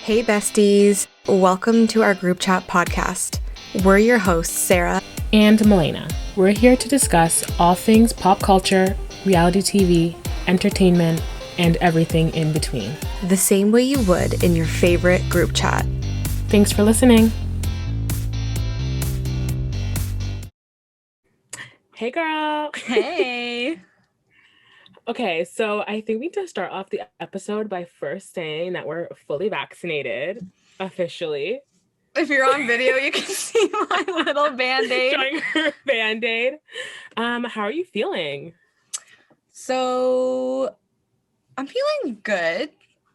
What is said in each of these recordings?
Hey besties, welcome to our group chat podcast. We're your hosts, Sarah and Milena. We're here to discuss all things pop culture, reality TV, entertainment, and everything in between. The same way you would in your favorite group chat. Thanks for listening. Hey girl. Hey. Okay, so I think we need to start off the episode by first saying that we're fully vaccinated, officially. If you're on video, you can see my little Band-Aid. Showing her Band-Aid. How are you feeling? So, I'm feeling good.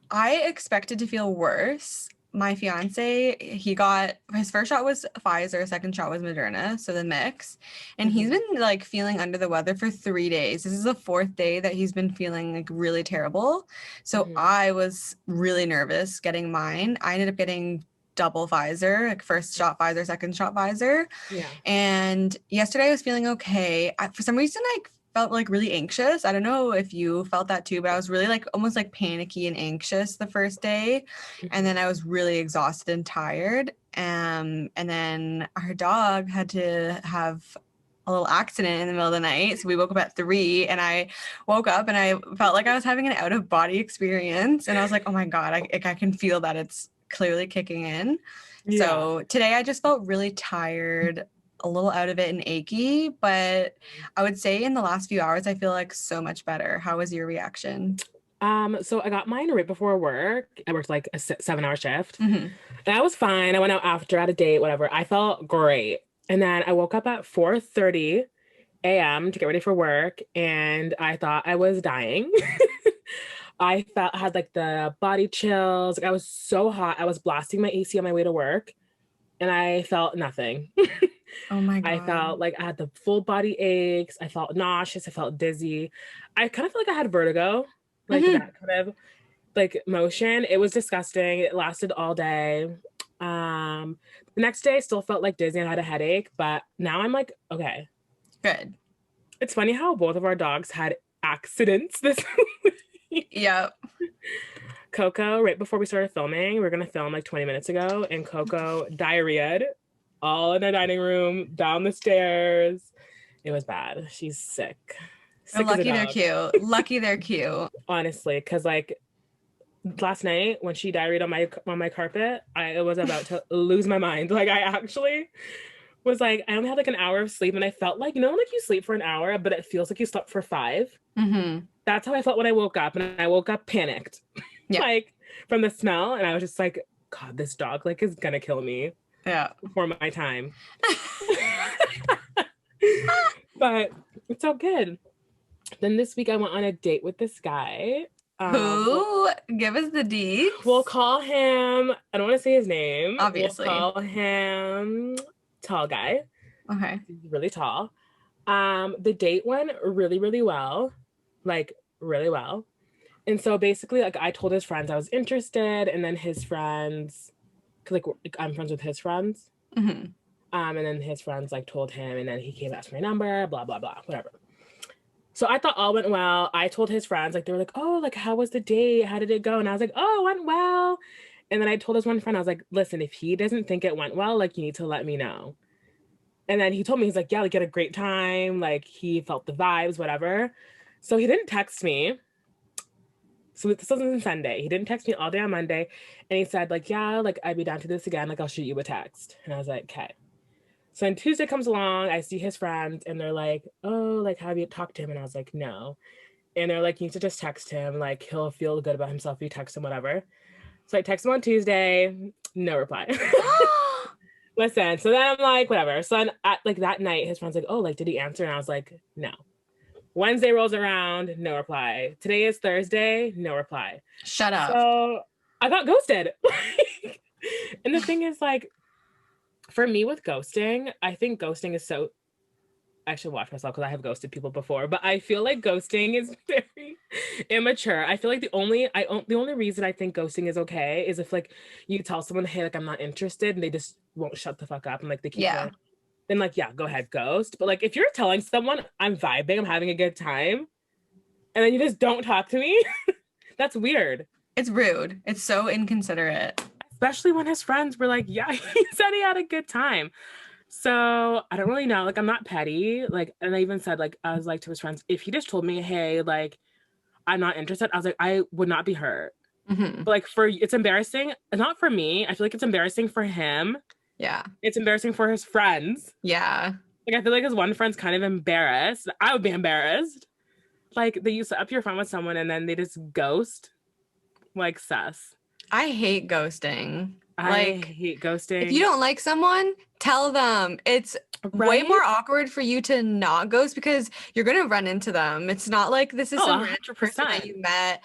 I expected to feel worse. My fiance, his first shot was Pfizer, second shot was Moderna, so the mix. And he's been like feeling under the weather for 3 days. This is the fourth day that he's been feeling like really terrible. So I was really nervous getting mine. I ended up getting double Pfizer, like first shot Pfizer, second shot Pfizer. Yeah. And yesterday I was feeling okay. For some reason, I felt like really anxious. I don't know if you felt that too, but I was really like almost like panicky and anxious the first day. And then I was really exhausted and tired. And then our dog had to have a little accident in the middle of the night. So we woke up at 3 and I woke up and I felt like I was having an out of body experience. And I was like, oh my God, I can feel that it's clearly kicking in. Yeah. So today I just felt really tired, a little out of it and achy, but I would say in the last few hours, I feel like so much better. How was your reaction? So I got mine right before work. I worked like a 7-hour shift. And I was fine. I went out after, had a date, whatever. I felt great. And then I woke up at 4:30 a.m. to get ready for work. And I thought I was dying. I had like the body chills. Like I was so hot. I was blasting my AC on my way to work. And I felt nothing. Oh my God. I felt like I had the full body aches. I felt nauseous. I felt dizzy. I kind of feel like I had vertigo, like that kind of like motion. It was disgusting. It lasted all day. The next day I still felt like dizzy and I had a headache, but now I'm like, okay. Good. It's funny how both of our dogs had accidents this week. Yep. Coco, right before we started filming, we were going to film like 20 minutes ago, and Coco diarrheaed all in the dining room, down the stairs. It was bad. She's sick. Lucky they're cute. Lucky they're cute. Honestly, because like last night when she diarrheaed on my carpet, I was about to lose my mind. Like I actually was like, I only had like an hour of sleep, and I felt like, like you sleep for an hour, but it feels like you slept for 5. That's how I felt when I woke up, and I woke up panicked. Yeah. Like from the smell, and I was just like, God, this dog like is gonna kill me. Yeah. Before my time. But it's all good. Then this week I went on a date with this guy. Who? Give us the deets. We'll call him, I don't want to say his name. Obviously. We'll call him Tall Guy. Okay. He's really tall. The date went really, really well. Like really well. And so basically like I told his friends I was interested, and then his friends, because like I'm friends with his friends. And then his friends like told him, and then he came asked my number, blah, blah, blah, whatever. So I thought all went well. I told his friends, like, they were like, oh, like, how was the date? How did it go? And I was like, oh, it went well. And then I told his one friend, I was like, listen, if he doesn't think it went well, like, you need to let me know. And then he told me, he's like, yeah, like, you had a great time. Like, he felt the vibes, whatever. So he didn't text me. So this was on Sunday. He didn't text me all day on Monday. And he said, like, yeah, like, I'd be down to this again. Like, I'll shoot you a text. And I was like, okay. So then Tuesday comes along. I see his friends, and they're like, oh, like, have you talked to him? And I was like, no. And they're like, you need to just text him. Like, he'll feel good about himself if you text him, whatever. So I text him on Tuesday. No reply. Listen. So then I'm like, whatever. So then at, like, that night, his friend's like, oh, like, did he answer? And I was like, no. Wednesday rolls around, no reply. Today is Thursday, no reply. Shut up. So I got ghosted. And the thing is, like, for me with ghosting, I think ghosting is so... I should watch myself because I have ghosted people before, but I feel like ghosting is very immature. I feel like the only reason I think ghosting is okay is if like you tell someone, hey, like I'm not interested, and they just won't shut the fuck up and like they keep going. Then like, yeah, go ahead, ghost. But like if you're telling someone I'm vibing, I'm having a good time, and then you just don't talk to me, that's weird. It's rude. It's so inconsiderate. I especially when his friends were like, yeah, he said he had a good time. So I don't really know. Like, I'm not petty. Like, and I even said, like, I was like to his friends, if he just told me, hey, like, I'm not interested, I was like, I would not be hurt. Mm-hmm. But like, it's embarrassing. Not for me. I feel like it's embarrassing for him. Yeah. It's embarrassing for his friends. Yeah. Like, I feel like his one friend's kind of embarrassed. I would be embarrassed. Like, they used to up your friend with someone and then they just ghost. Like, sus. I hate ghosting. I hate ghosting. If you don't like someone, tell them. It's way more awkward for you to not ghost because you're going to run into them. It's not like this is some random person that you met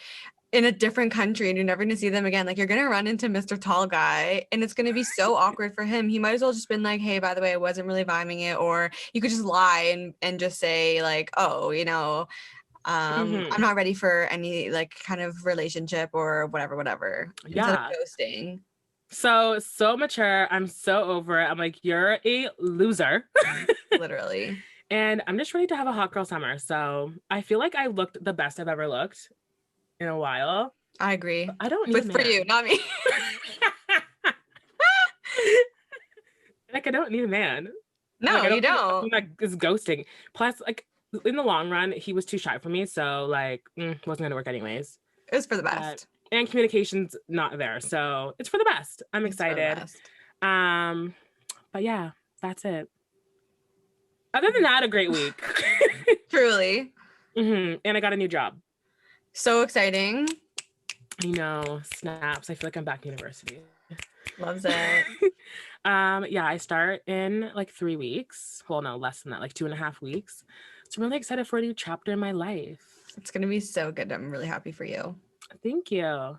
in a different country and you're never going to see them again. Like, you're going to run into Mr. Tall Guy and it's going to be so awkward for him. He might as well just been like, hey, by the way, I wasn't really vibing it. Or you could just lie and just say like, oh, you know, I'm not ready for any like kind of relationship or whatever. Yeah. Instead of ghosting. So mature. I'm so over it. I'm like, you're a loser. Literally. And I'm just ready to have a hot girl summer. So I feel like I looked the best I've ever looked in a while. I agree. But I don't need but for you, not me. Like, I don't need a man. No, like, you don't. Like, is ghosting. Plus, like, in the long run, he was too shy for me. So, like, wasn't going to work anyways. It was for the best. And communication's not there. So it's for the best. I'm excited. But yeah, that's it. Other than that, a great week. Truly. And I got a new job. So exciting. I know. Snaps. I feel like I'm back in university. Loves it. Yeah, I start in like 3 weeks. Well, no, less than that, like 2.5 weeks. So I'm really excited for a new chapter in my life. It's going to be so good. I'm really happy for you. Thank you.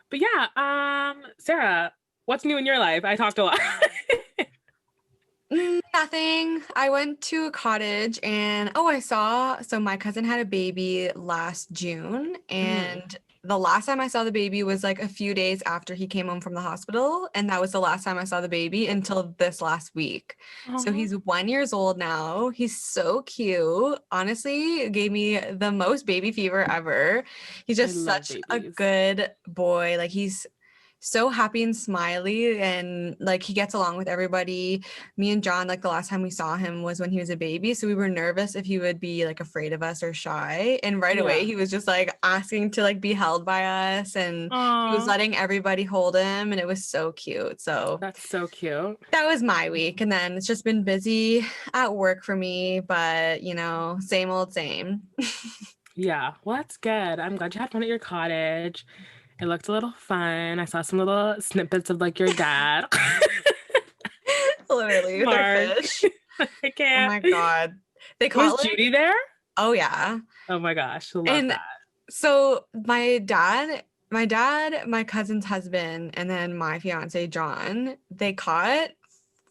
But yeah, Sarah, what's new in your life? I talked a lot. Nothing. I went to a cottage and so my cousin had a baby last June and the last time I saw the baby was like a few days after he came home from the hospital, and that was the last time I saw the baby until this last week. So he's 1 year old now. He's so cute. Honestly, gave me the most baby fever ever. He's just such a good boy. Like, he's so happy and smiley, and like he gets along with everybody. Me and John, like the last time we saw him was when he was a baby, so we were nervous if he would be like afraid of us or shy, and right away he was just like asking to like be held by us, and he was letting everybody hold him, and it was so cute. So that's so cute. That was my week, and then it's just been busy at work for me, but you know, same old same. Yeah, well, that's good. I'm glad you had fun at your cottage. It looked a little fun. I saw some little snippets of like your dad. Literally, with their fish. I can't. Oh my God. They call Was Judy there? Oh yeah. Oh my gosh. Love that. So my dad, my cousin's husband, and then my fiance John, they caught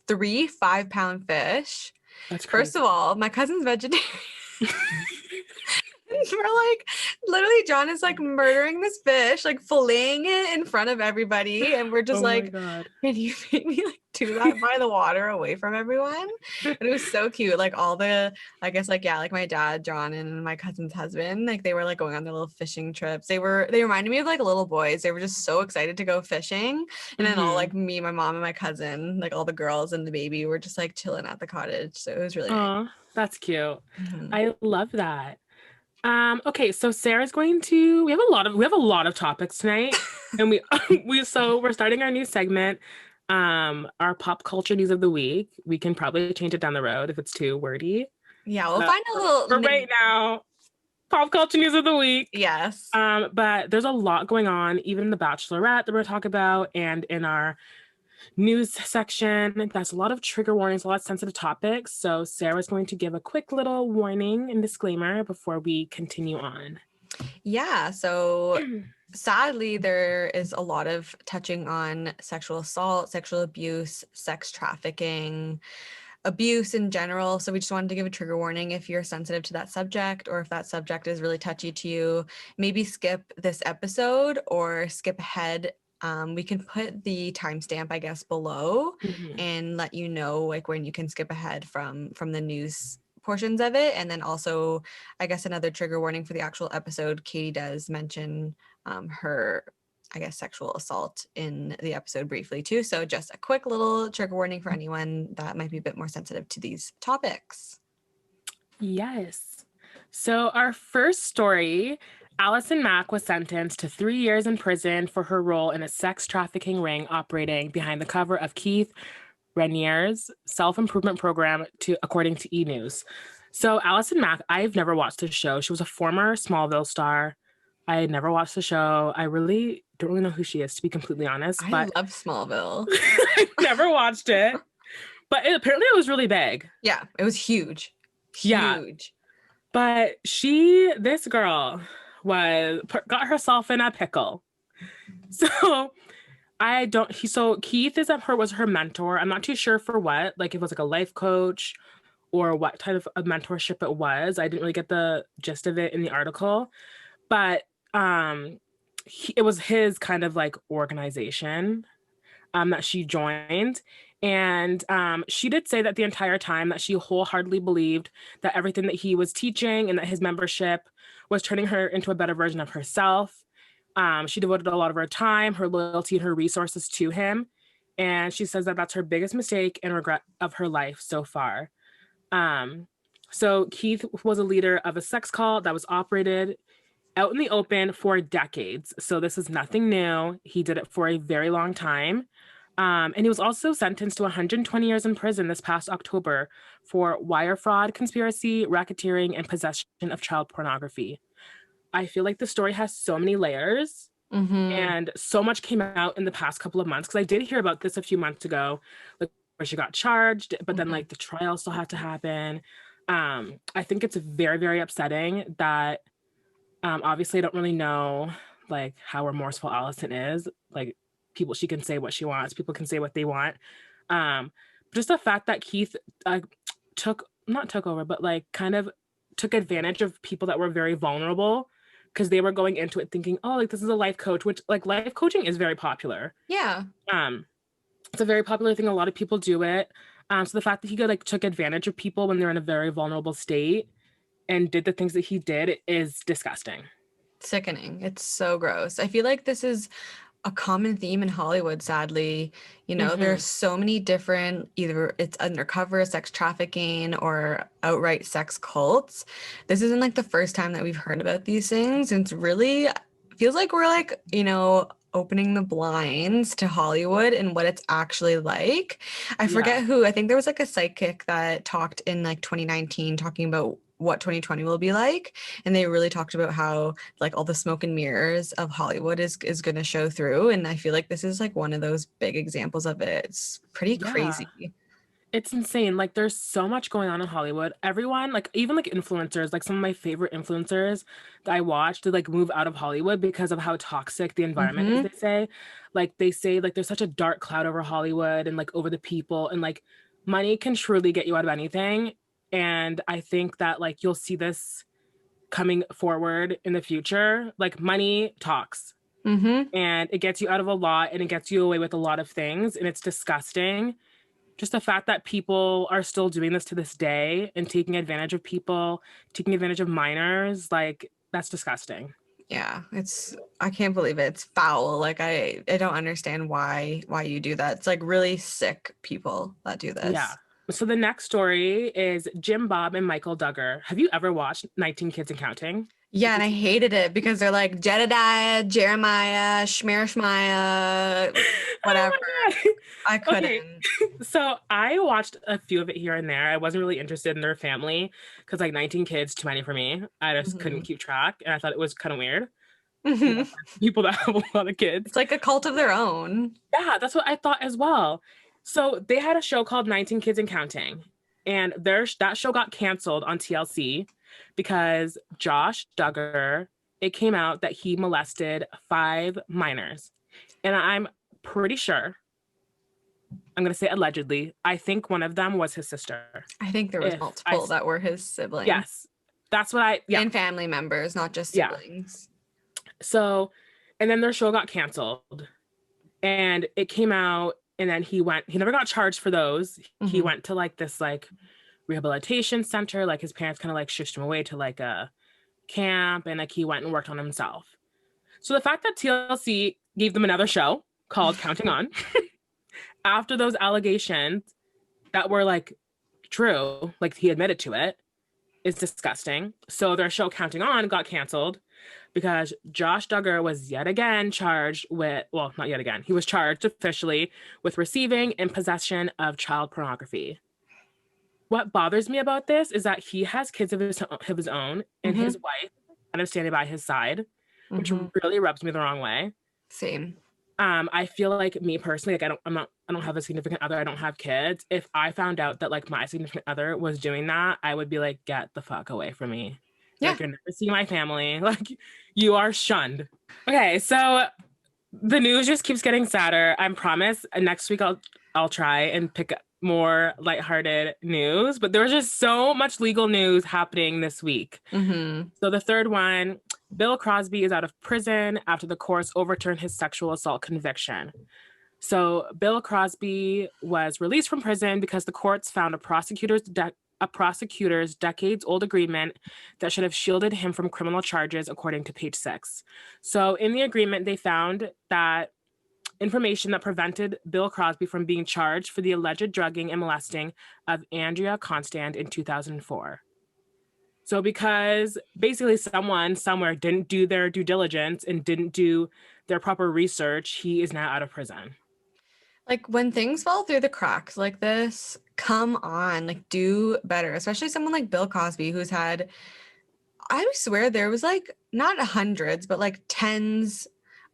3 5-pound fish. That's crazy. First of all, my cousin's vegetarian. We're like, literally, John is like murdering this fish, like filleting it in front of everybody, and we're just like, can you make me like do that by the water away from everyone? And it was so cute. Like all the, I guess like, yeah, like my dad, John, and my cousin's husband, like they were like going on their little fishing trips. They reminded me of like little boys. They were just so excited to go fishing. And then all like me, my mom, and my cousin, like all the girls and the baby were just like chilling at the cottage. So it was really nice. That's cute. I love that. Okay, so Sarah's going to, we have a lot of topics tonight, and we're starting our new segment, our pop culture news of the week. We can probably change it down the road if it's too wordy. Yeah, we'll find a little. For right now, pop culture news of the week. Yes. But there's a lot going on, even in the Bachelorette that we're talking about, and in our news section. That's a lot of trigger warnings, a lot of sensitive topics. So Sarah's going to give a quick little warning and disclaimer before we continue on. Yeah. So sadly, there is a lot of touching on sexual assault, sexual abuse, sex trafficking, abuse in general. So we just wanted to give a trigger warning if you're sensitive to that subject, or if that subject is really touchy to you, maybe skip this episode or skip ahead. We can put the timestamp, I guess, below and let you know like when you can skip ahead from the news portions of it. And then also, I guess, another trigger warning for the actual episode, Katie does mention her I guess, sexual assault in the episode briefly too. So just a quick little trigger warning for anyone that might be a bit more sensitive to these topics. Yes. So our first story, Allison Mack was sentenced to 3 years in prison for her role in a sex trafficking ring operating behind the cover of Keith Raniere's self-improvement program, according to E! News. So Allison Mack, I've never watched the show. She was a former Smallville star. I had never watched the show. I really don't really know who she is, to be completely honest. I But love Smallville. I never watched it. But apparently it was really big. Yeah, it was huge. Yeah. Huge. But this girl got herself in a pickle. So Keith was her mentor. I'm not too sure for what, like if it was like a life coach or what type of a mentorship it was. I didn't really get the gist of it in the article, but it was his kind of like organization that she joined. And she did say that the entire time that she wholeheartedly believed that everything that he was teaching and that his membership was turning her into a better version of herself. She devoted a lot of her time, her loyalty, and her resources to him. And she says that that's her biggest mistake and regret of her life so far. So Keith was a leader of a sex cult that was operated out in the open for decades. So this is nothing new. He did it for a very long time. And he was also sentenced to 120 years in prison this past October for wire fraud, conspiracy, racketeering, and possession of child pornography. I feel like the story has so many layers and so much came out in the past couple of months. Because I did hear about this a few months ago, like where she got charged, but then like the trial still had to happen. I think it's very, very upsetting that obviously I don't really know like how remorseful Allison is. Like she can say what she wants. People can say what they want. Just the fact that Keith not took over, but like kind of took advantage of people that were very vulnerable because they were going into it thinking, oh, like this is a life coach, which like life coaching is very popular. Yeah. It's a very popular thing. A lot of people do it. So the fact that he took advantage of people when they're in a very vulnerable state and did the things that he did is disgusting. Sickening. It's so gross. I feel like this is a common theme in Hollywood, sadly. There's so many different, either it's undercover sex trafficking or outright sex cults. This isn't like the first time that we've heard about these things. And it's really feels like we're like, opening the blinds to Hollywood and what it's actually like. I forget who, I think there was like a psychic that talked in like 2019 talking about what 2020 will be like, and they really talked about how like all the smoke and mirrors of Hollywood is going to show through, and I feel like this is like one of those big examples of it. It's pretty crazy. It's insane. Like there's so much going on in Hollywood. Everyone, like even like influencers, like some of my favorite influencers that I watch to like move out of Hollywood because of how toxic the environment is, they say like there's such a dark cloud over Hollywood and like over the people, and like money can truly get you out of anything. And I think that like you'll see this coming forward in the future. Like money talks, and it gets you out of a lot, and it gets you away with a lot of things, and it's disgusting. Just the fact that people are still doing this to this day and taking advantage of people, taking advantage of minors, like that's disgusting. Yeah, I can't believe it. It's foul. Like I don't understand why you do that. It's like really sick people that do this. Yeah. So the next story is Jim Bob and Michael Duggar. Have you ever watched 19 Kids and Counting? Yeah, and I hated it because they're like Jedediah, Jeremiah, Shmaya, whatever. Oh I couldn't. Okay. So I watched a few of it here and there. I wasn't really interested in their family because like 19 kids, too many for me. I just couldn't keep track, and I thought it was kind of weird. People that have a lot of kids. It's like a cult of their own. Yeah, that's what I thought as well. So they had a show called 19 Kids and Counting, and that show got canceled on TLC because Josh Duggar, it came out that he molested 5 minors. And I'm pretty sure, I'm going to say allegedly, I think one of them was his sister. I think there was multiple that were his siblings. Yes. That's what and family members, not just siblings. Yeah. So, and then their show got canceled. And it came out, and then he never got charged for those. He went to like this like rehabilitation center. Like his parents kind of like shushed him away to like a camp, and like he went and worked on himself. So the fact that TLC gave them another show called Counting On after those allegations that were like true, like he admitted to it, is disgusting. So their show Counting On got canceled because Josh Duggar was yet again charged with, well, not yet again, he was charged officially with receiving and possession of child pornography. What bothers me about this is that he has kids of his own, and his wife kind of standing by his side, which really rubs me the wrong way. Same. I feel like, me personally, like I don't have a significant other. I don't have kids. If I found out that like my significant other was doing that, I would be like, get the fuck away from me. Yeah. Like, you're never seeing my family. Like, you are shunned. Okay, so the news just keeps getting sadder. I promise next week I'll try and pick up more lighthearted news, but there was just so much legal news happening this week. So the third one, Bill Crosby is out of prison after the courts overturned his sexual assault conviction. So Bill Crosby was released from prison because the courts found a prosecutor's decades-old agreement that should have shielded him from criminal charges, according to Page 6. So in the agreement, they found that information that prevented Bill Crosby from being charged for the alleged drugging and molesting of Andrea Constand in 2004. So because basically someone somewhere didn't do their due diligence and didn't do their proper research, he is now out of prison. Like, when things fall through the cracks like this, come on, like, do better. Especially someone like Bill Cosby, who's had, I swear there was like not hundreds, but like tens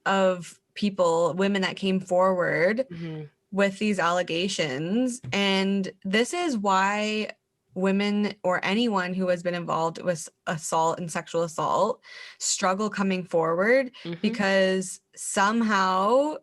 of people, women that came forward with these allegations. And this is why women or anyone who has been involved with assault and sexual assault struggle coming forward, because somehow,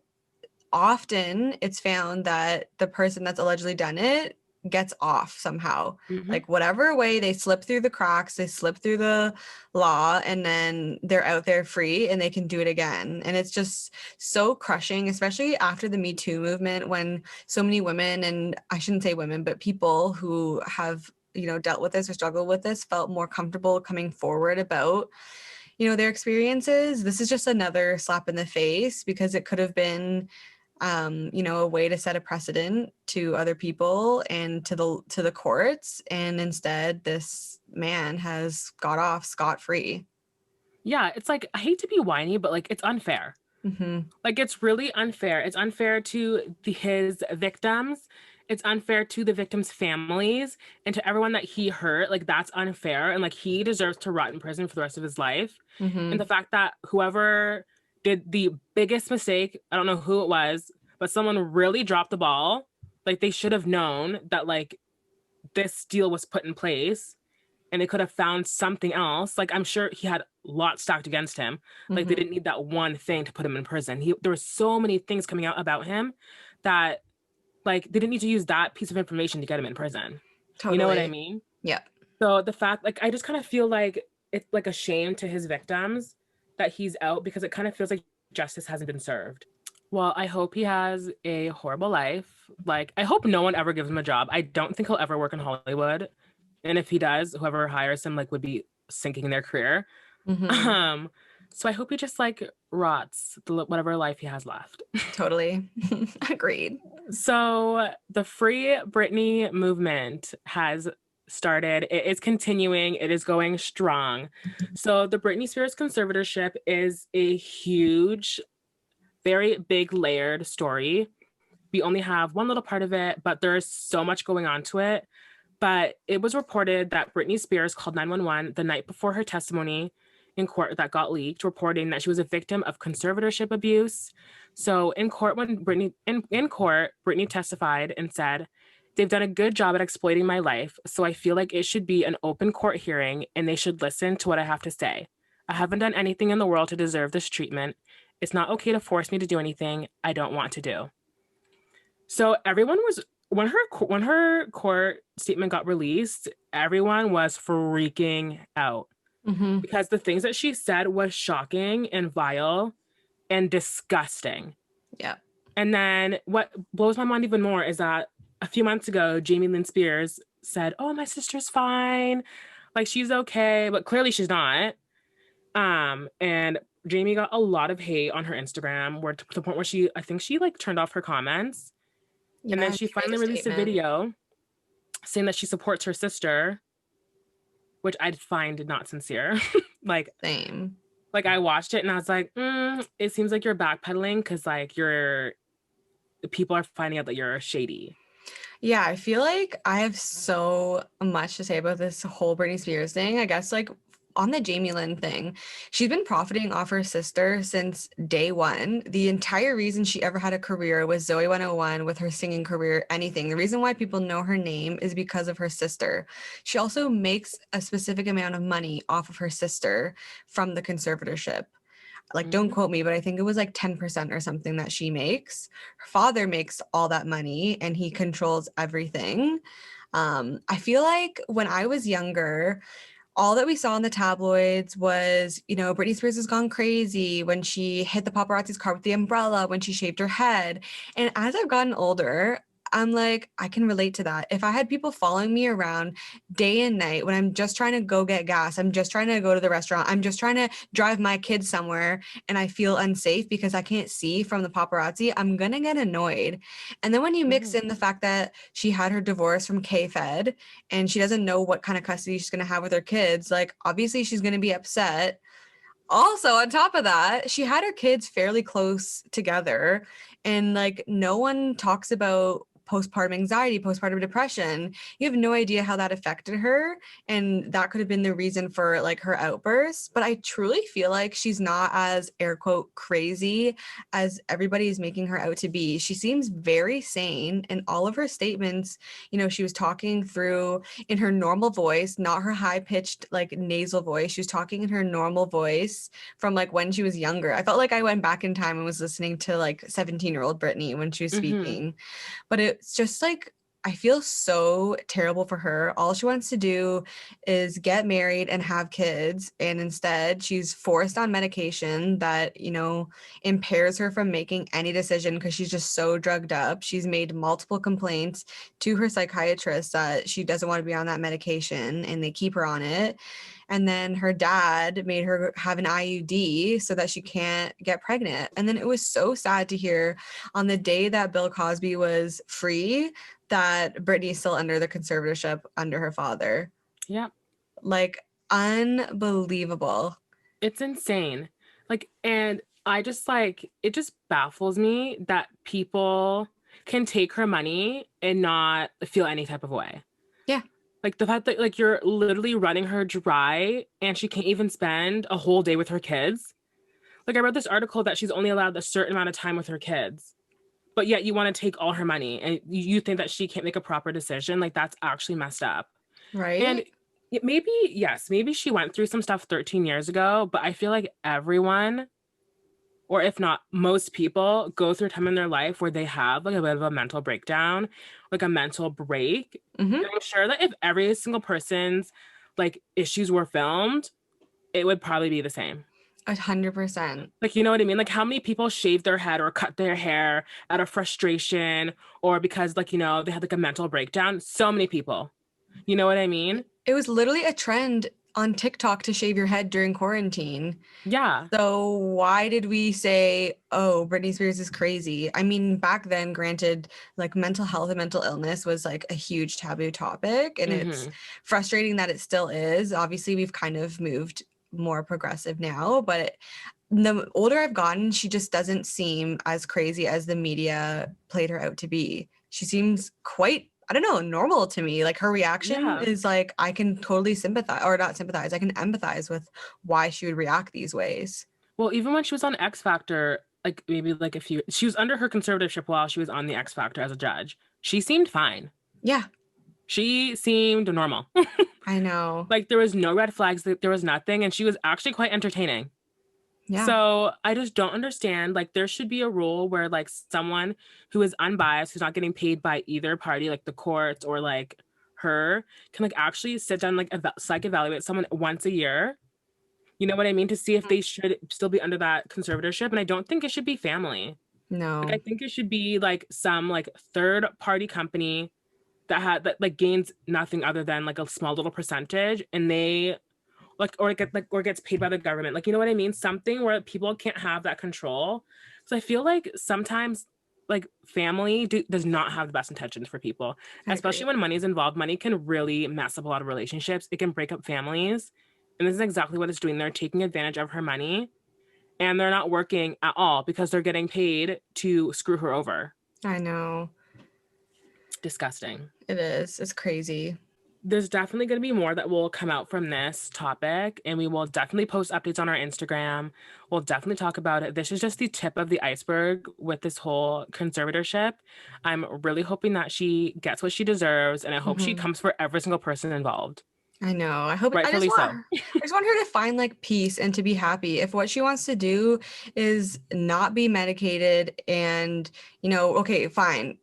often it's found that the person that's allegedly done it gets off somehow. Like, whatever way they slip through the cracks, they slip through the law, and then they're out there free and they can do it again. And it's just so crushing, especially after the Me Too movement, when so many women, and I shouldn't say women, but people who have, you know, dealt with this or struggled with this, felt more comfortable coming forward about, you know, their experiences. This is just another slap in the face, because it could have been you know, a way to set a precedent to other people and to the courts, and instead this man has got off scot-free. Yeah, it's like, I hate to be whiny, but like, it's unfair. Like, it's really unfair. It's unfair to his victims. It's unfair to the victims' families and to everyone that he hurt. Like, that's unfair, and like, he deserves to rot in prison for the rest of his life. And the fact that whoever did the biggest mistake, I don't know who it was, but someone really dropped the ball. Like, they should have known that like this deal was put in place, and they could have found something else. Like, I'm sure he had lots stacked against him. Like, they didn't need that one thing to put him in prison. There were so many things coming out about him that like they didn't need to use that piece of information to get him in prison. Totally. You know what I mean? Yeah. So the fact, like, I just kind of feel like it's like a shame to his victims that he's out, because it kind of feels like justice hasn't been served. Well, I hope he has a horrible life. Like, I hope no one ever gives him a job. I don't think he'll ever work in Hollywood. And if he does, whoever hires him like would be sinking their career. So I hope he just like rots whatever life he has left. Totally. Agreed. So the Free Britney movement has started. It is continuing. It is going strong. So the Britney Spears conservatorship is a huge, very big layered story. We only have one little part of it, but there's so much going on to it. But it was reported that Britney Spears called 911 the night before her testimony in court that got leaked, reporting that she was a victim of conservatorship abuse. So in court, Britney testified and said, "They've done a good job at exploiting my life, so I feel like it should be an open court hearing and they should listen to what I have to say. I haven't done anything in the world to deserve this treatment. It's not okay to force me to do anything I don't want to do." So everyone was, when her court statement got released, everyone was freaking out. Because the things that she said was shocking and vile and disgusting. Yeah. And then what blows my mind even more is that a few months ago, Jamie Lynn Spears said, "Oh, my sister's fine. Like, she's okay," but clearly she's not. And Jamie got a lot of hate on her Instagram, where to the point where I think she like turned off her comments. And then Yeah, she she made finally a released a statement. video saying that she supports her sister, which I'd find not sincere. like, Same. like I watched it and I was like, it seems like you're backpedaling because like people are finding out that you're shady. Yeah, I feel like I have so much to say about this whole Britney Spears thing. I guess like on the Jamie Lynn thing, she's been profiting off her sister since day one. The entire reason she ever had a career was Zoe 101 with her singing career, anything. The reason why people know her name is because of her sister. She also makes a specific amount of money off of her sister from the conservatorship. Like, don't quote me, but I think it was like 10% or something that she makes. Her father makes all that money and he controls everything. I feel like when I was younger, all that we saw in the tabloids was, you know, Britney Spears has gone crazy when she hit the paparazzi's car with the umbrella, when she shaved her head. And as I've gotten older, I'm like, I can relate to that. If I had people following me around day and night when I'm just trying to go get gas, I'm just trying to go to the restaurant, I'm just trying to drive my kids somewhere and I feel unsafe because I can't see from the paparazzi, I'm going to get annoyed. And then when you mix in the fact that she had her divorce from K-Fed and she doesn't know what kind of custody she's going to have with her kids, like obviously she's going to be upset. Also, on top of that, she had her kids fairly close together, and like no one talks about postpartum anxiety, postpartum depression. You have no idea how that affected her, and that could have been the reason for like her outbursts. But I truly feel like she's not as air quote crazy as everybody is making her out to be. She seems very sane, and all of her statements, you know, she was talking through in her normal voice, not her high pitched like nasal voice. She was talking in her normal voice from like when she was younger. I felt like I went back in time and was listening to like 17-year-old Britney when she was speaking. But it's just like I feel so terrible for her. All she wants to do is get married and have kids. And instead, she's forced on medication that, you know, impairs her from making any decision because she's just so drugged up. She's made multiple complaints to her psychiatrist that she doesn't want to be on that medication and they keep her on it. And then her dad made her have an IUD so that she can't get pregnant. And then it was so sad to hear on the day that Bill Cosby was free that Britney's still under the conservatorship under her father. Yeah. Like, unbelievable. It's insane. Like, and I just like, it just baffles me that people can take her money and not feel any type of way. Yeah. Like the fact that like you're literally running her dry and she can't even spend a whole day with her kids. Like I read this article that she's only allowed a certain amount of time with her kids, but yet you want to take all her money and you think that she can't make a proper decision. Like that's actually messed up. Right? And maybe, yes, maybe she went through some stuff 13 years ago, but I feel like everyone, or if not most people, go through a time in their life where they have like a bit of a mental breakdown, like a mental break. Mm-hmm. And I'm sure that if every single person's like issues were filmed, it would probably be the same. 100%. Like, you know what I mean? Like how many people shave their head or cut their hair out of frustration or because like, you know, they had like a mental breakdown? So many people. You know what I mean? It was literally a trend on TikTok to shave your head during quarantine. Yeah. So why did we say, oh, Britney Spears is crazy? I mean, back then, granted, like mental health and mental illness was like a huge taboo topic. And it's frustrating that it still is. Obviously, we've kind of moved more progressive now, but the older I've gotten, she just doesn't seem as crazy as the media played her out to be. She seems quite, I don't know, normal to me. Like her reaction is like, I can totally sympathize, or not sympathize, I can empathize with why she would react these ways. Well, even when she was on X Factor, like maybe like she was under her conservatorship while she was on the X Factor as a judge. She seemed fine. Yeah. She seemed normal. I know. Like there was no red flags, there was nothing, and she was actually quite entertaining. Yeah. So I just don't understand. Like there should be a rule where like someone who is unbiased, who's not getting paid by either party, like the courts or like her, can like actually sit down like psych evaluate someone once a year. You know what I mean? To see if they should still be under that conservatorship. And I don't think it should be family. No. Like I think it should be like some like third party company that like gains nothing other than like a small little percentage, and they like, or gets paid by the government. Like, you know what I mean? Something where people can't have that control. So I feel like sometimes like family does not have the best intentions for people, especially when money is involved. Money can really mess up a lot of relationships. It can break up families. And this is exactly what it's doing. They're taking advantage of her money, and they're not working at all because they're getting paid to screw her over. I know. It's disgusting. It is. It's crazy. There's definitely going to be more that will come out from this topic, and we will definitely post updates on our Instagram. We'll definitely talk about it. This is just the tip of the iceberg with this whole conservatorship. I'm really hoping that she gets what she deserves, and I hope she comes for every single person involved. I know. I hope. Rightfully I just want her to find like peace and to be happy. If what she wants to do is not be medicated, and okay, fine,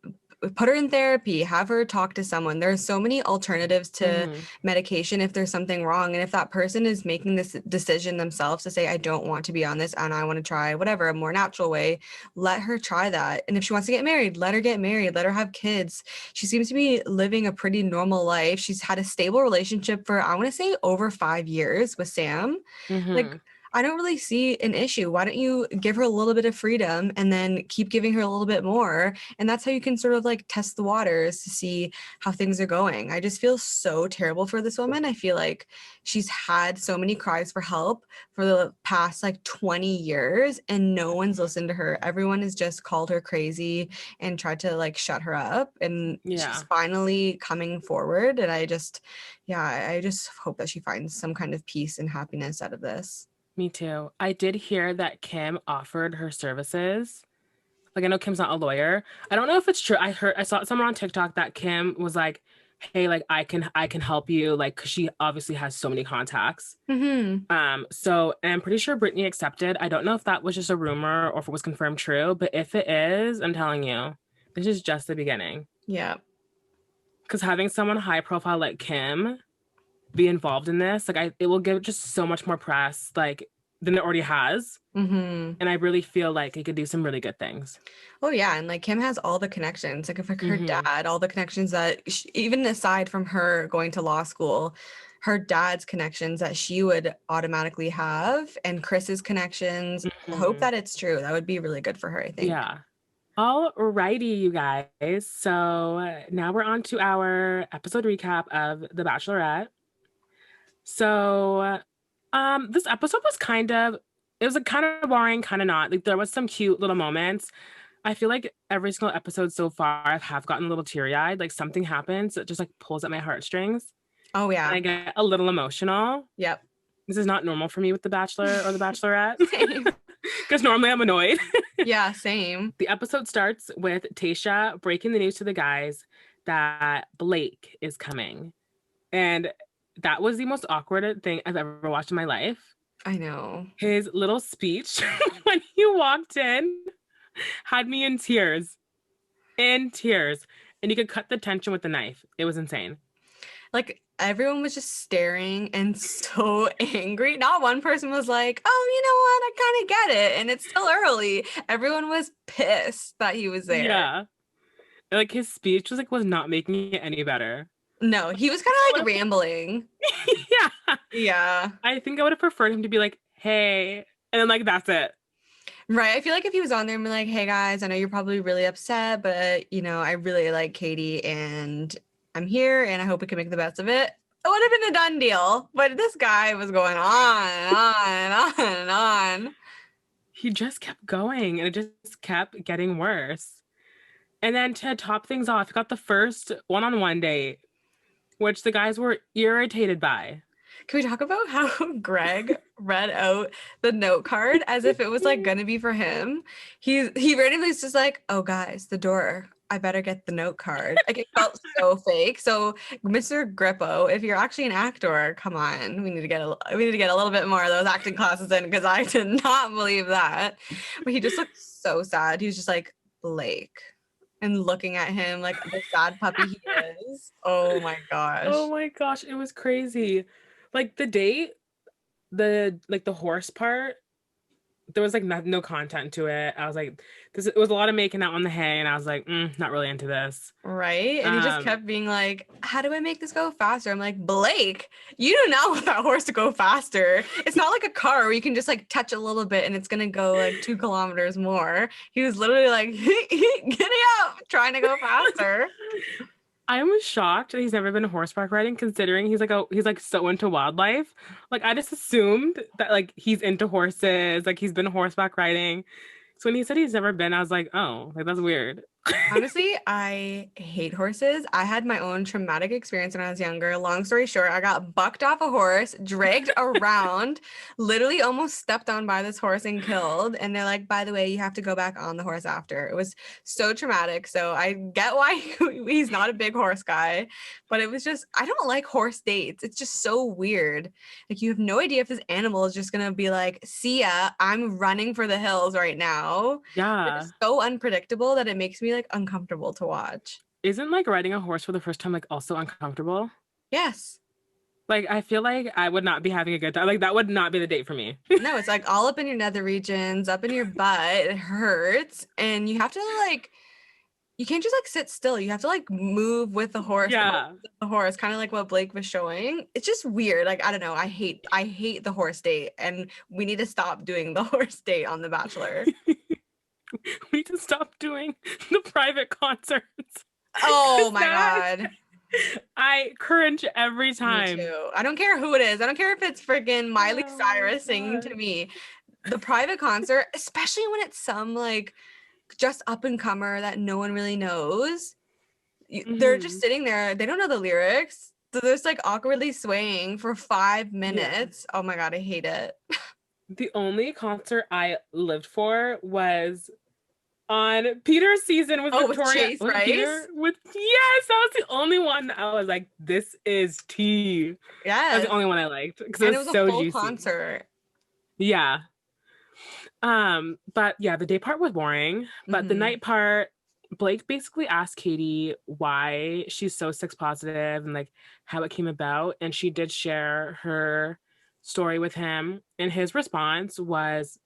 put her in therapy, have her talk to someone. There's so many alternatives to medication if there's something wrong. And if that person is making this decision themselves to say, I don't want to be on this and I want to try whatever, a more natural way, let her try that. And if she wants to get married, let her get married, let her have kids. She seems to be living a pretty normal life. She's had a stable relationship for, I want to say, over 5 years with Sam. Like, I don't really see an issue. Why don't you give her a little bit of freedom and then keep giving her a little bit more? And that's how you can sort of like test the waters to see how things are going. I just feel so terrible for this woman. I feel like she's had so many cries for help for the past like 20 years and no one's listened to her. Everyone has just called her crazy and tried to like shut her up. And she's finally coming forward. And I just hope that she finds some kind of peace and happiness out of this. Me too. I did hear that Kim offered her services. Like, I know Kim's not a lawyer. I don't know if it's true. I saw somewhere on TikTok that Kim was like, hey, like I can help you, like, because she obviously has so many contacts. So, and I'm pretty sure Brittany accepted. I don't know if that was just a rumor or if it was confirmed true, but if it is, I'm telling you, this is just the beginning. Yeah. Because having someone high profile like Kim be involved in this, like it will give just so much more press, like, than it already has. And I really feel like it could do some really good things. Oh yeah, and like Kim has all the connections, like if like her dad, all the connections that even aside from her going to law school, her dad's connections that she would automatically have, and Chris's connections. I hope that it's true. That would be really good for her, I think. Yeah. All righty, you guys. So now we're on to our episode recap of The Bachelorette. So this episode was kind of boring, kind of not. Like, there was some cute little moments. I feel like every single episode so far I have gotten a little teary-eyed. Like, something happens that just like pulls at my heartstrings. Oh yeah. And I get a little emotional. Yep. This is not normal for me with The Bachelor or The Bachelorette. Because normally I'm annoyed. Yeah, same. The episode starts with Tayshia breaking the news to the guys that Blake is coming. And that was the most awkward thing I've ever watched in my life. I know. His little speech when he walked in had me in tears. In tears. And you could cut the tension with a knife. It was insane. Like, everyone was just staring and so angry. Not one person was like, oh, you know what? I kind of get it. And it's still early. Everyone was pissed that he was there. Yeah. Like, his speech was not making it any better. No, he was kind of like rambling. Yeah. Yeah. I think I would have preferred him to be like, hey, and then like, that's it. Right. I feel like if he was on there and be like, hey guys, I know you're probably really upset, but I really like Katie and I'm here and I hope we can make the best of it. It would have been a done deal. But this guy was going on and on and on and on. He just kept going and it just kept getting worse. And then to top things off, he got the first one-on-one date, which the guys were irritated by. Can we talk about how Greg read out the note card as if it was like gonna be for him? He randomly was just like, oh guys, the door. I better get the note card. Like, it felt so fake. So Mr. Grippo, if you're actually an actor, come on. We need to get a little bit more of those acting classes in, because I did not believe that. But he just looked so sad. He was just like, Blake. And looking at him like the sad puppy he is. Oh my gosh. Oh my gosh, it was crazy. Like, the date, the horse part, there was like no content to it. I was like, it was a lot of making out on the hay, and I was like, not really into this. Right? And he just kept being like, how do I make this go faster? I'm like, Blake, you do not want that horse to go faster. It's not like a car where you can just like touch a little bit and it's gonna go like 2 kilometers more. He was literally like, giddy up, trying to go faster. I was shocked that he's never been horseback riding, considering he's like so into wildlife. Like I just assumed that like he's into horses, like he's been horseback riding. So when he said he's never been, I was like, oh, like that's weird. Honestly, I hate horses. I had my own traumatic experience when I was younger. Long story short, I got bucked off a horse, dragged around, literally almost stepped on by this horse and killed. And they're like, by the way, you have to go back on the horse after. It was so traumatic. So I get why he's not a big horse guy, but it was just, I don't like horse dates. It's just so weird. Like you have no idea if this animal is just going to be like, see ya, I'm running for the hills right now. Yeah. It's so unpredictable that it makes me like uncomfortable to watch. Isn't like riding a horse for the first time like also uncomfortable? Yes. Like I feel like I would not be having a good time. Like that would not be the date for me. No, it's like all up in your nether regions, up in your butt. It hurts. And you have to like, you can't just like sit still. You have to like move with the horse. Yeah. The horse, kind of like what Blake was showing. It's just weird. Like, I don't know. I hate the horse date. And we need to stop doing the horse date on The Bachelor. We need to stop doing the private concerts. Oh my God. I cringe every time. Me too. I don't care who it is. I don't care if it's freaking Miley Cyrus singing to me. The private concert, especially when it's some like just up and comer that no one really knows. They're just sitting there. They don't know the lyrics. So they're just like awkwardly swaying for 5 minutes. Yeah. Oh my God, I hate it. The only concert I lived for was on Peter's season with Victoria. With Chase Rice? Yes, that was the only one that I was like, this is tea. Yeah. That was the only one I liked. Because it was a so full juicy. Concert. Yeah. But yeah, the day part was boring. But the night part, Blake basically asked Katie why she's so sex positive and like how it came about. And she did share her story with him. And his response was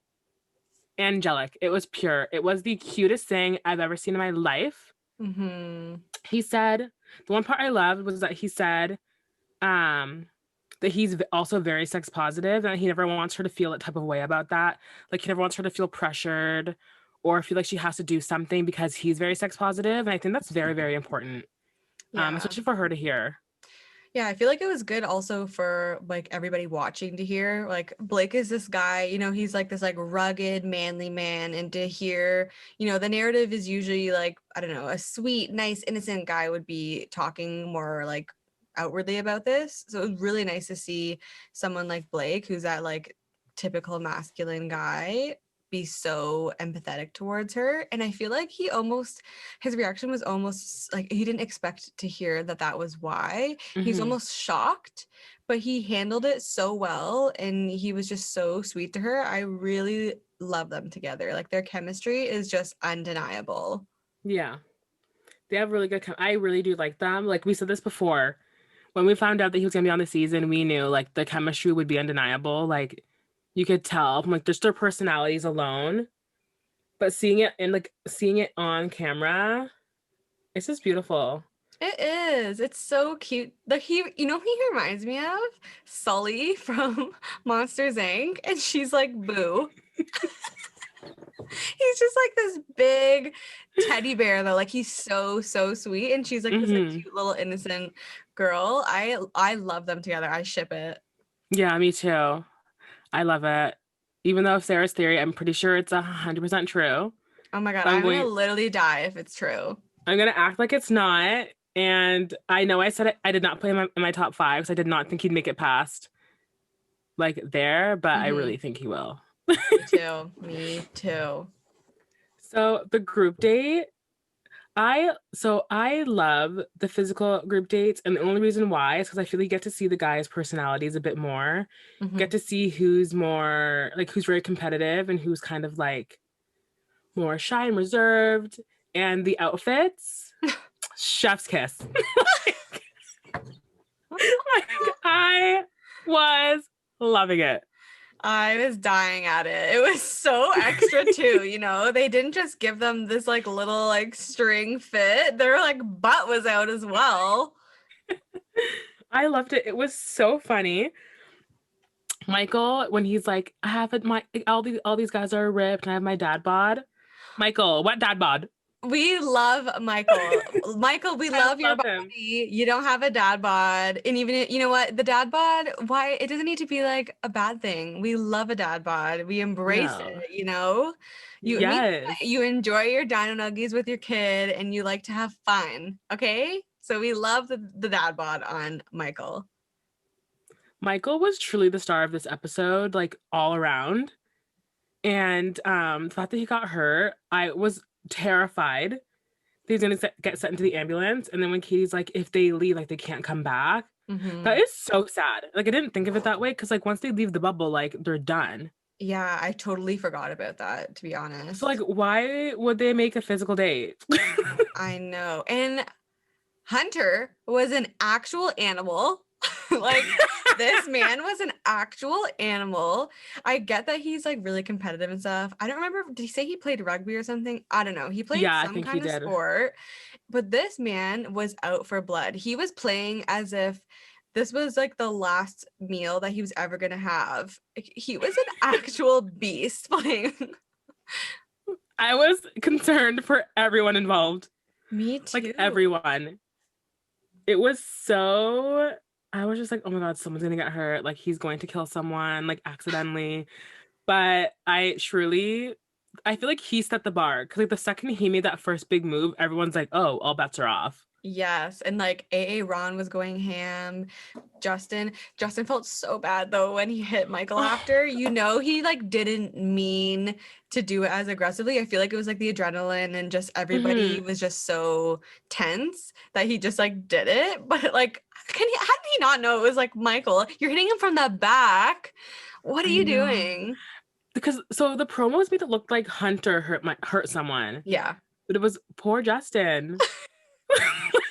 angelic. It was pure. It was the cutest thing I've ever seen in my life. He said, the one part I loved was that he said that he's also very sex positive and he never wants her to feel that type of way about that. Like he never wants her to feel pressured or feel like she has to do something because he's very sex positive. And I think that's very, very important, especially for her to hear. Yeah, I feel like it was good also for like everybody watching to hear. Like Blake is this guy, you know, he's like this like rugged, manly man. And to hear, you know, the narrative is usually like, I don't know, a sweet, nice, innocent guy would be talking more like outwardly about this. So it was really nice to see someone like Blake, who's that like typical masculine guy, be so empathetic towards her. And I feel like his reaction was almost like he didn't expect to hear that was why. He's almost shocked, but he handled it so well and he was just so sweet to her. I really love them together. Like their chemistry is just undeniable. Yeah, they have really good I really do like them. Like we said this before, when we found out that he was gonna be on the season, we knew like the chemistry would be undeniable. Like you could tell from like just their personalities alone, but seeing it on camera, it's just beautiful. It is. It's so cute. Like he reminds me of Sully from Monsters Inc. And she's like Boo. He's just like this big teddy bear though. Like he's so sweet, and she's like this like, cute little innocent girl. I love them together. I ship it. Yeah, me too. I love it. Even though Sarah's theory, I'm pretty sure it's 100% true. Oh my God, I'm gonna literally die if it's true. I'm gonna act like it's not. And I know I said it, I did not put him in my top 5 because I did not think he'd make it past like there, but I really think he will. Me too. So the group date, I love the physical group dates, and the only reason why is because I feel like you get to see the guys' personalities a bit more. Get to see who's very competitive and who's kind of like more shy and reserved. And the outfits, chef's kiss. I was loving it. I was dying at it. It was so extra too, you know. They didn't just give them this like little like string fit. Their like butt was out as well. I loved it. It was so funny. Michael, when he's like, I have it, my all these guys are ripped, and I have my dad bod. Michael, what dad bod? We love Michael. Michael, we I love your love body. him. You don't have a dad bod. And even, you know what? The dad bod, why? It doesn't need to be like a bad thing. We love a dad bod. We embrace No. it, you know? Yes. You enjoy your dino nuggies with your kid and you like to have fun. Okay? So we love the dad bod on Michael. Michael was truly the star of this episode, like all around. And the fact that he got hurt, I was terrified that he's gonna get sent into the ambulance. And then when Katie's like, if they leave, like they can't come back. Mhm. That is so sad. Like I didn't think of it that way because like once they leave the bubble, like they're done. Yeah, I totally forgot about that, to be honest. So like, why would they make a physical date? I know. And Hunter was an actual animal. Like this man was an actual animal. I get that he's like really competitive and stuff. I don't remember. Did he say he played rugby or something? I don't know. He played Yeah, I some think kind he of did. sport. But this man was out for blood. He was playing as if this was like the last meal that he was ever gonna have. He was an actual beast playing. I was concerned for everyone involved. Me too. Like everyone. It was so, I was just like, oh my God, someone's gonna get hurt. Like he's going to kill someone, like accidentally. But I feel like he set the bar. Cause like the second he made that first big move, everyone's like, oh, all bets are off. Yes, and like AA Ron was going ham. Justin felt so bad though when he hit Michael after. You know, he like didn't mean to do it as aggressively. I feel like it was like the adrenaline and just everybody was just so tense that he just like did it. But like, how did he not know it was like Michael? You're hitting him from the back. What are you doing? Because so the promos made it look like Hunter hurt someone. Yeah. But it was poor Justin.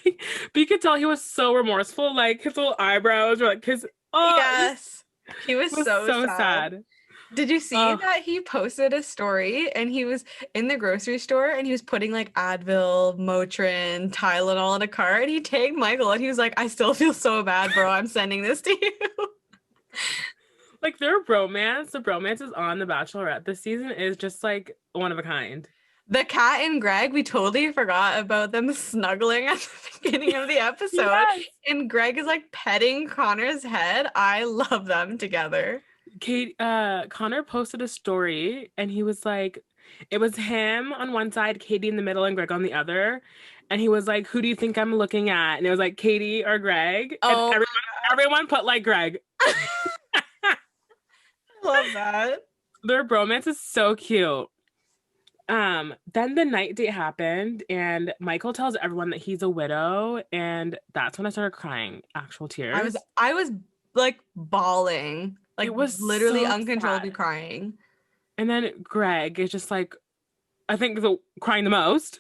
Like, but you could tell he was so remorseful. Like his little eyebrows were like his. Oh, yes, he was so sad. Did you see that he posted a story and he was in the grocery store and he was putting like Advil, Motrin, Tylenol in a cart and he tagged Michael and he was like, I still feel so bad, bro. I'm sending this to you. Like their bromance, the bromance is on The Bachelorette this season is just like one of a kind. The Kat and Greg, we totally forgot about them snuggling at the beginning of the episode. Yes. And Greg is like petting Connor's head. I love them together. Connor posted a story and he was like, it was him on one side, Katie in the middle, and Greg on the other. And he was like, who do you think I'm looking at? And it was like Katie or Greg. Oh, and everyone put like Greg. Love that. Their bromance is so cute. Then the night date happened and Michael tells everyone that he's a widow, and that's when I started crying, actual tears. I was like bawling. Like it was literally so uncontrollably sad. Crying. And then Greg is just like, I think crying the most.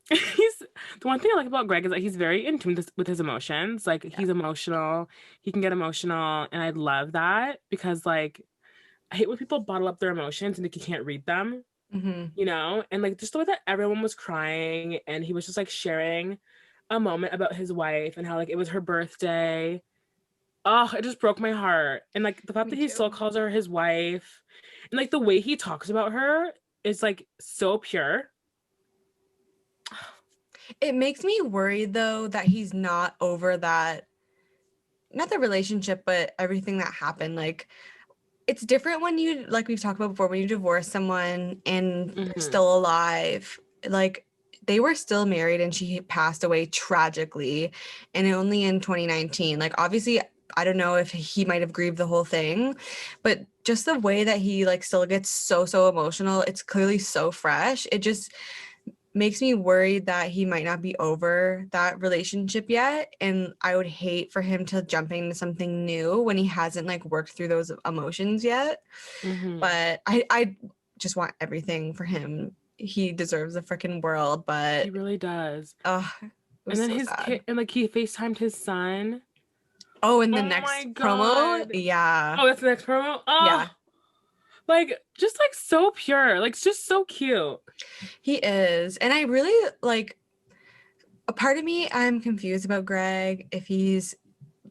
He's the one thing I like about Greg is that he's very in tune with his emotions. Like he's emotional, he can get emotional, and I love that because like I hate when people bottle up their emotions and like you can't read them. Mm-hmm. You know, and like just the way that everyone was crying and he was just like sharing a moment about his wife and how like it was her birthday. Oh, it just broke my heart. And like the fact that he still calls her his wife and like the way he talks about her is like so pure. It makes me worried though that he's not over that, not the relationship, but everything that happened. Like it's different when you, like we've talked about before, when you divorce someone and they're still alive. Like they were still married and she passed away tragically, and only in 2019. Like obviously, I don't know if he might have grieved the whole thing, but just the way that he like still gets so emotional, it's clearly so fresh. It just makes me worried that he might not be over that relationship yet, and I would hate for him to jump into something new when he hasn't like worked through those emotions yet. But I just want everything for him. He deserves the freaking world, but he really does. And then his kid, and like he FaceTimed his son. Oh, in the Oh next my promo? God. Yeah. Oh, that's the next promo? Yeah. Oh, like, just like so pure. Like, just so cute. He is. And I really like a part of me, I'm confused about Greg if he's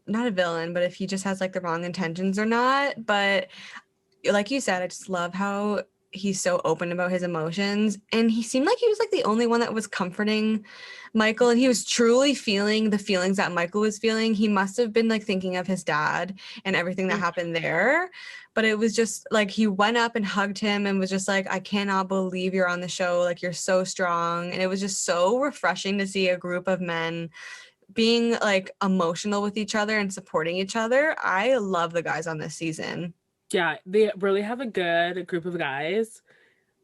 not a villain, but if he just has like the wrong intentions or not. But like you said, I just love how he's so open about his emotions. And he seemed like he was like the only one that was comforting Michael. And he was truly feeling the feelings that Michael was feeling. He must have been like thinking of his dad and everything that happened there. But it was just like he went up and hugged him and was just like, I cannot believe you're on the show. Like, you're so strong. And it was just so refreshing to see a group of men being like emotional with each other and supporting each other. I love the guys on this season. Yeah, they really have a good group of guys.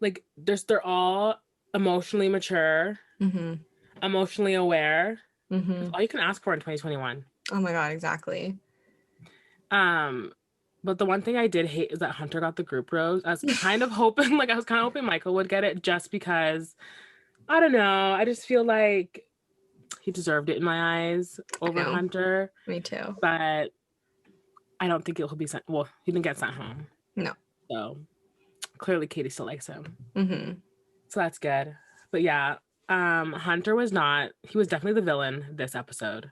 Like, they're all emotionally mature, Mm-hmm. emotionally aware. Mm-hmm. That's all you can ask for in 2021. Oh my God, exactly. But the one thing I did hate is that Hunter got the group rose. I was kind of hoping, Michael would get it just because, I don't know. I just feel like he deserved it in my eyes over know. Hunter. Me too. But I don't think he'll be sent. Well, he didn't get sent home. No. So clearly Katie still likes him. Mm-hmm. So that's good. But yeah, Hunter was not, he was definitely the villain this episode.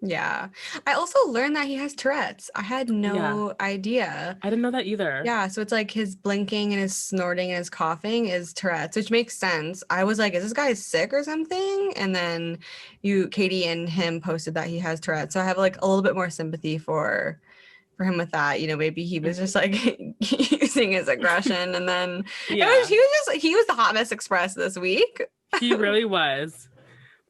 Yeah. I also learned that he has Tourette's. I had no idea. I didn't know that either. Yeah, so it's like his blinking and his snorting and his coughing is Tourette's, which makes sense. I was like, is this guy sick or something? And then Katie and him posted that he has Tourette's. So I have like a little bit more sympathy for him with that. You know, maybe he was just like using his aggression, and then he was the Hot Mess Express this week. He really was.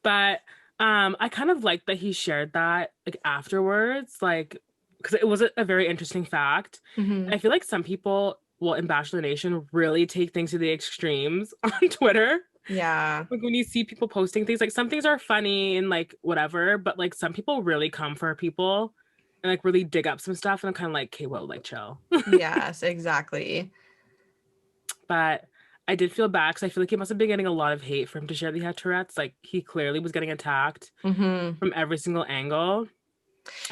But I kind of like that he shared that like afterwards, like, because it was a very interesting fact. Mm-hmm. I feel like some people, well, in Bachelor Nation, really take things to the extremes on Twitter. Yeah. Like, when you see people posting things, like, some things are funny and like whatever, but like some people really come for people and like really dig up some stuff, and I'm kind of like, okay, whoa, like, chill. Yes, exactly. But I did feel bad because I feel like he must have been getting a lot of hate for him to share that he had Tourette's. Like, he clearly was getting attacked from every single angle.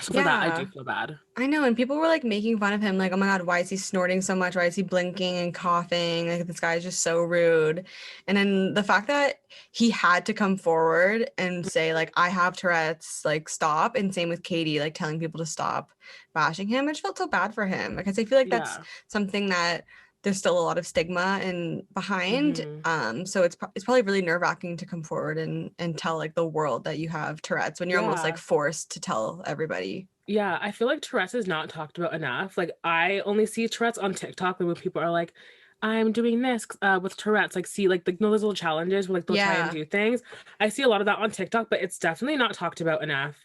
So for that, I do feel bad. I know, and people were like making fun of him, like, oh my God, why is he snorting so much? Why is he blinking and coughing? Like, this guy is just so rude. And then the fact that he had to come forward and say, like, I have Tourette's, like, stop. And same with Katie, like, telling people to stop bashing him. I just felt so bad for him because I feel like that's something that there's still a lot of stigma and behind. So it's probably really nerve-wracking to come forward and tell like the world that you have Tourette's when you're almost like forced to tell everybody. Yeah, I feel like Tourette's is not talked about enough. Like, I only see Tourette's on TikTok when people are like, I'm doing this with Tourette's, like, see, like, you know, those little challenges where like they'll try and do things. I see a lot of that on TikTok, but it's definitely not talked about enough.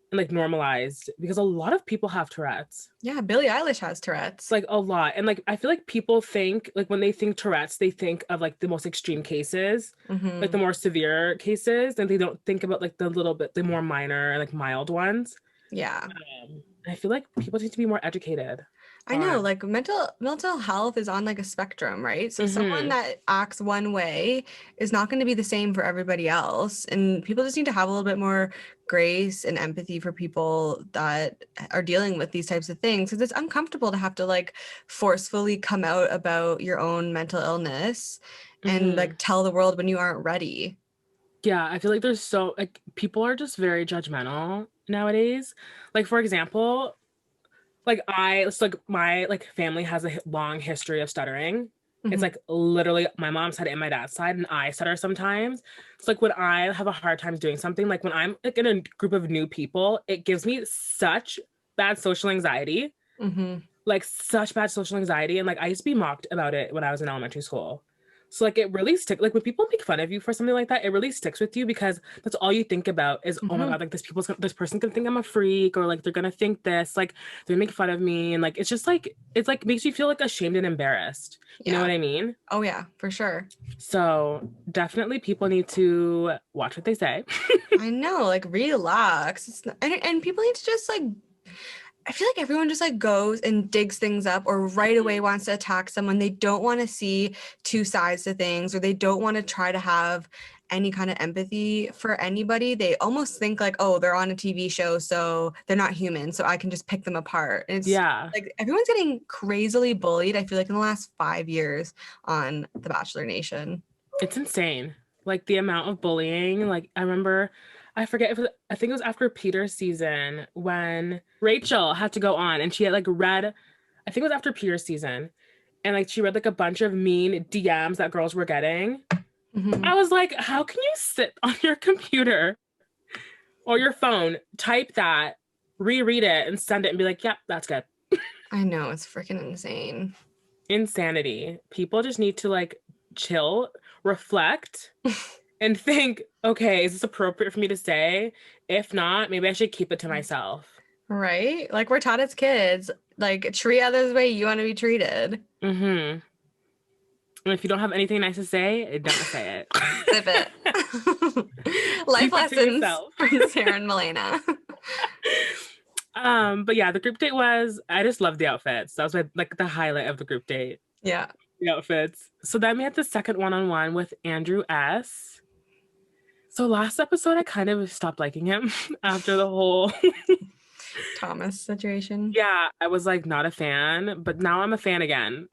And like normalized, because a lot of people have Tourette's. Yeah, Billie Eilish has Tourette's. Like, a lot. And like, I feel like people think, like, when they think Tourette's, they think of like the most extreme cases, like the more severe cases, and they don't think about like the more minor and like mild ones. Yeah. I feel like people need to be more educated. I know, like, mental health is on like a spectrum, right? So someone that acts one way is not going to be the same for everybody else. And people just need to have a little bit more grace and empathy for people that are dealing with these types of things, because it's uncomfortable to have to like forcefully come out about your own mental illness and like tell the world when you aren't ready. Yeah, I feel like there's so, like, people are just very judgmental nowadays. Like, for example, like, my like family has a long history of stuttering. It's like literally my mom's had it and my dad's side, and I stutter sometimes. It's like when I have a hard time doing something, like when I'm like in a group of new people, it gives me such bad social anxiety. Like, such bad social anxiety. And like, I used to be mocked about it when I was in elementary school. So like, it really like when people make fun of you for something like that, it really sticks with you, because that's all you think about is, oh my God, like, this person's gonna think I'm a freak, or like they're gonna think this, like they're gonna make fun of me. And like, it's just like, it's like makes you feel like ashamed and embarrassed. You know what I mean? Oh yeah, for sure. So definitely people need to watch what they say. I know, like, relax. And people need to just like, I feel like everyone just like goes and digs things up or right away wants to attack someone. They don't want to see two sides to things, or they don't want to try to have any kind of empathy for anybody. They almost think like, oh, they're on a TV show, so they're not human, so I can just pick them apart. And it's Yeah. like everyone's getting crazily bullied, I feel like, in the last 5 years on The Bachelor Nation. It's insane. Like the amount of bullying. Like I remember, I forget if I think it was after Peter's season when Rachel had to go on and she had like read, I think it was after Peter's season, and like she read like a bunch of mean DMs that girls were getting. Mhm. I was like, how can you sit on your computer or your phone, type that, reread it, and send it and be like, yep, that's good. I know, it's freaking insane. Insanity. People just need to like chill, reflect, and think, okay, is this appropriate for me to say? If not, maybe I should keep it to myself. Right? Like we're taught as kids, like treat others the way you want to be treated. Mm-hmm. And if you don't have anything nice to say, don't say it. Zip it. Life Keep it to lessons yourself. from Sarah and Milena. But yeah, the group date was, I just loved the outfits. That was like the highlight of the group date. Yeah. The outfits. So then we had the second one-on-one with Andrew S. So last episode, I kind of stopped liking him after the whole Thomas situation. yeah, I was like not a fan, but now I'm a fan again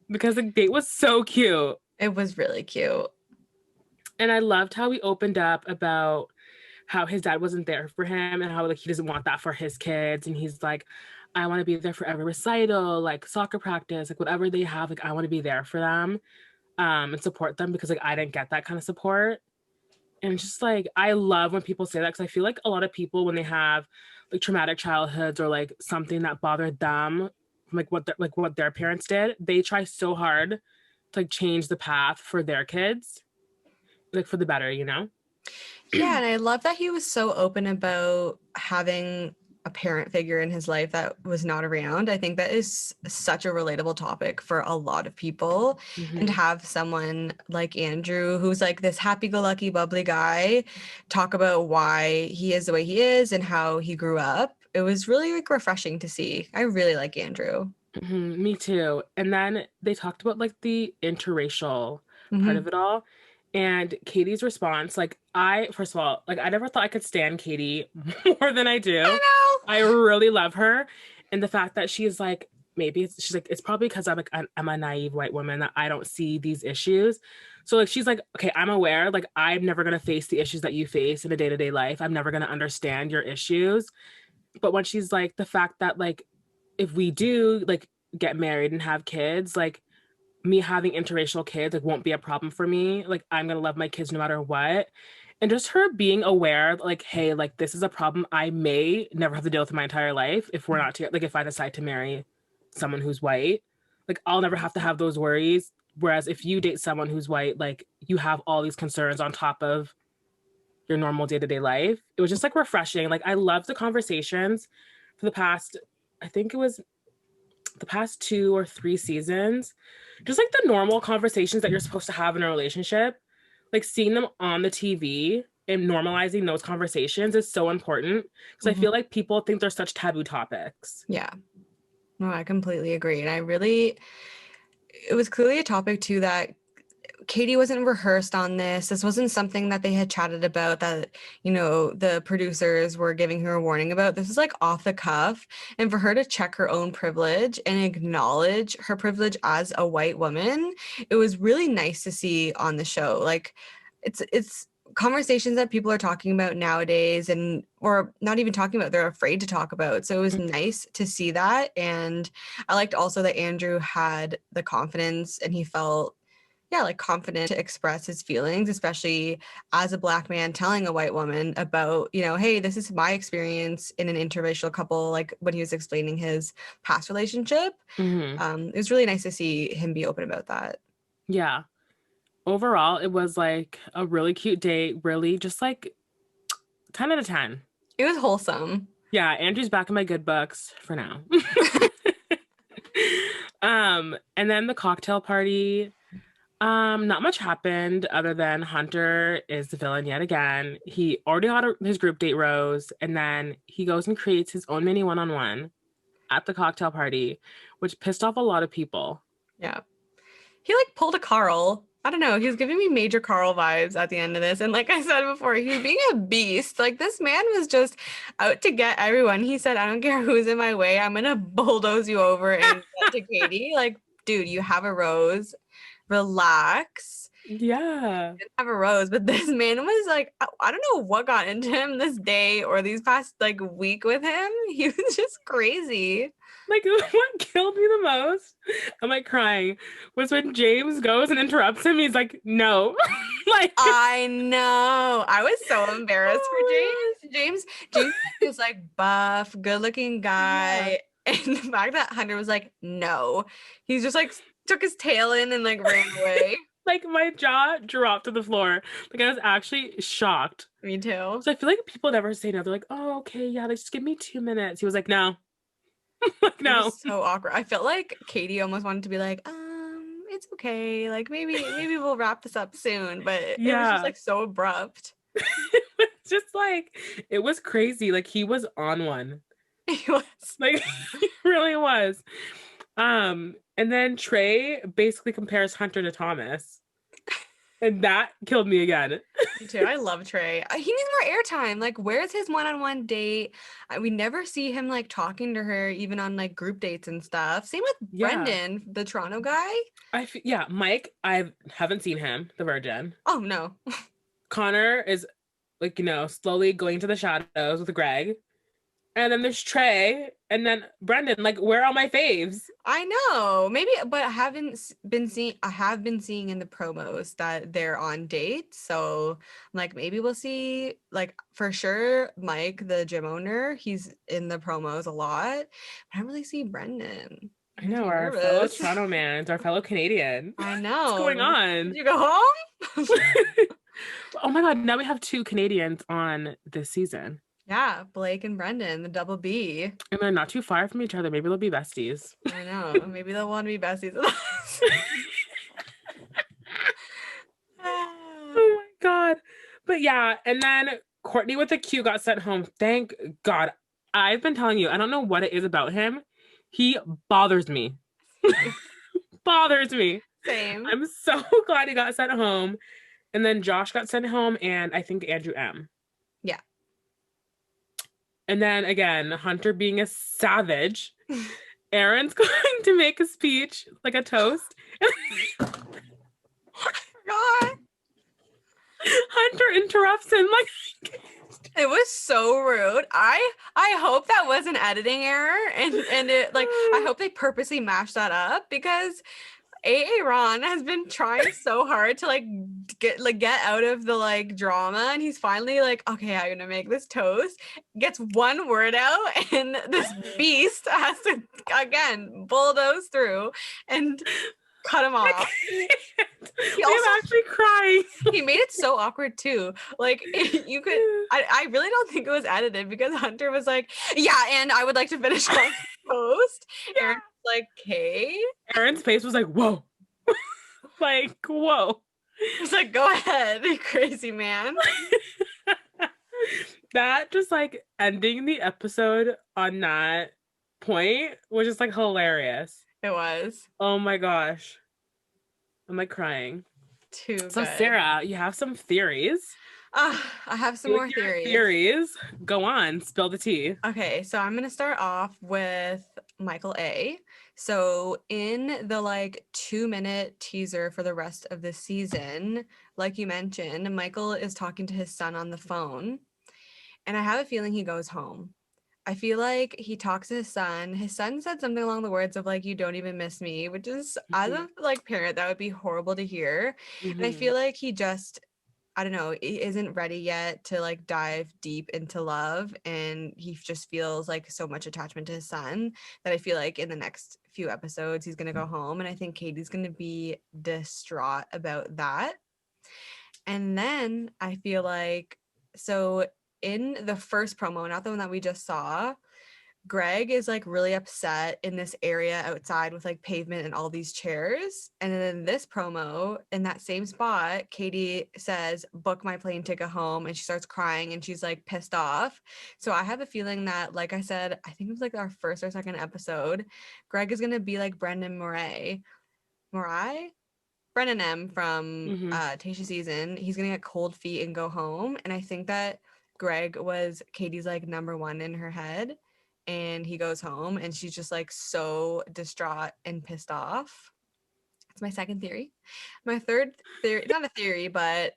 because the date was so cute. It was really cute. And I loved how he opened up about how his dad wasn't there for him and how like he doesn't want that for his kids. And he's like, I want to be there for every recital, like soccer practice, like whatever they have, like I want to be there for them and support them because like I didn't get that kind of support. And just like I love when people say that because I feel like a lot of people when they have like traumatic childhoods or like something that bothered them, like what their parents did, they try so hard to like change the path for their kids, like for the better, you know? Yeah, and I love that he was so open about having a parent figure in his life that was not around. I think that is such a relatable topic for a lot of people. And to have someone like Andrew, who's like this happy-go-lucky, bubbly guy, talk about why he is the way he is and how he grew up. It was really like refreshing to see. I really like Andrew. Me too. And then they talked about like the interracial part of it all. And Katie's response, like first of all, like I never thought I could stand Katie more than I do. I know. I really love her. And the fact that she's like, she's like, it's probably because I'm a naive white woman that I don't see these issues. So like, she's like, okay, I'm aware, like I'm never going to face the issues that you face in a day-to-day life. I'm never going to understand your issues. But when she's like, the fact that like, if we do like get married and have kids, like me having interracial kids like won't be a problem for me. Like I'm gonna love my kids no matter what. And just her being aware, like, hey, like this is a problem I may never have to deal with in my entire life if we're not together. Like if I decide to marry someone who's white, like I'll never have to have those worries. Whereas if you date someone who's white, like you have all these concerns on top of your normal day-to-day life. It was just like refreshing. Like I loved the conversations for the past, I think it was the past 2 or 3 seasons, just like the normal conversations that you're supposed to have in a relationship, like seeing them on the TV and normalizing those conversations is so important because I feel like people think they're such taboo topics. Yeah. No, I completely agree. And it was clearly a topic too that Katie wasn't rehearsed on this. This wasn't something that they had chatted about that, the producers were giving her a warning about. This is like off the cuff. And for her to check her own privilege and acknowledge her privilege as a white woman, it was really nice to see on the show. Like it's conversations that people are talking about nowadays or not even talking about, they're afraid to talk about. So it was nice to see that. And I liked also that Andrew had the confidence and he felt confident to express his feelings, especially as a Black man telling a white woman about, hey, this is my experience in an interracial couple, like when he was explaining his past relationship. It was really nice to see him be open about that. Yeah. Overall, it was like a really cute date, really just like 10 out of 10. It was wholesome. Yeah, Andrew's back in my good books for now. And then the cocktail party. Not much happened other than Hunter is the villain yet again. He already got his group date rose, and then he goes and creates his own mini one-on-one. at the cocktail party, which pissed off a lot of people. Yeah. He like pulled a Carl. I don't know. He was giving me major Carl vibes at the end of this. And like I said before, he was being a beast. Like this man was just out to get everyone. He said, I don't care who's in my way. I'm gonna bulldoze you over and get to Katie. Like, dude, you have a rose. Relax. Yeah. Didn't have a rose, but this man was like, I don't know what got into him this day or these past like week with him. He was just crazy. Like, what killed me the most, I'm like crying, was when James goes and interrupts him. He's like, no. Like, I know. I was so embarrassed Oh for James. James is like buff, good-looking guy. And the fact that Hunter was like, no. He's just like took his tail in and like ran away. like my jaw dropped to the floor. Like I was actually shocked. Me too. So I feel like people never say no. They're like, oh, okay, yeah, like just give me 2 minutes. He was like, no. Like, It no. was so awkward. I felt like Katie almost wanted to be like, it's okay. Like maybe we'll wrap this up soon. But it was Yeah. just like so abrupt. It's just like, it was crazy. Like he was on one. He was. Like he really was. And then Trey basically compares Hunter to Thomas. And that killed me again. Me too. I love Trey. He needs more airtime. Like, where's his one-on-one date? We never see him like talking to her, even on like group dates and stuff. Same with Brendan, the Toronto guy. Yeah, Mike, I haven't seen him, the virgin. Oh no. Connor is like, slowly going to the shadows with Greg. And then there's Trey, and then Brendan. Like, where are my faves? I know, maybe, but I have been seeing in the promos that they're on dates. So, like, maybe we'll see. Like, for sure, Mike, the gym owner, he's in the promos a lot. But I don't really see Brendan. I know, our fellow Toronto man, our fellow Canadian. I know. What's going on? Did you go home? Oh my God! Now we have 2 Canadians on this season. Yeah, Blake and Brendan, the double B. And they're not too far from each other. Maybe they'll be besties. I know. Maybe they'll want to be besties with us. Oh my God. But yeah, and then Courtney with the Q got sent home. Thank God. I've been telling you, I don't know what it is about him. He bothers me. Bothers me. Same. I'm so glad he got sent home. And then Josh got sent home, and I think Andrew M. Yeah. And then again, Hunter being a savage. Aaron's going to make a speech, like a toast. God. Hunter interrupts him like it was so rude. I hope that was an editing error and it like I hope they purposely mashed that up because Aaron has been trying so hard to get out of the like drama, and he's finally like, okay, I'm gonna make this toast. Gets one word out, and this beast has to again bulldoze through and cut him off. I'm actually crying. He made it so awkward too. Like you could, I really don't think it was edited because Hunter was like, yeah, and I would like to finish my toast. Yeah. Aaron was like, okay. Aaron's face was like, whoa. Like, whoa. He's like, go ahead, you crazy man. That just like ending the episode on that point was just like hilarious. It was. Oh my gosh. I'm like crying. Too good. So Sarah, you have some theories. I have some more Theories. Go on, spill the tea. Okay, so I'm gonna start off with Michael A. So in the 2-minute teaser for the rest of the season, like you mentioned, Michael is talking to his son on the phone, and I have a feeling he goes home. I feel like he talks to his son. His son said something along the words of you don't even miss me, which is as a parent, that would be horrible to hear. And I feel like he just, I don't know, isn't ready yet to dive deep into love. And he just feels so much attachment to his son that I feel like in the next few episodes, he's going to go home. And I think Katie's going to be distraught about that. And then I feel like, so in the first promo, not the one that we just saw, Greg is like really upset in this area outside with like pavement and all these chairs. And then in this promo, in that same spot, Katie says, book my plane ticket home. And she starts crying and she's like pissed off. So I have a feeling that, like I said, I think it was like our first or second episode, Greg is going to be like Brendan Morai? Brennan M from Tasha season. He's going to get cold feet and go home. And I think that Greg was Katie's like number one in her head. And he goes home and she's just like so distraught and pissed off. That's my second theory. My third theory, not a theory, but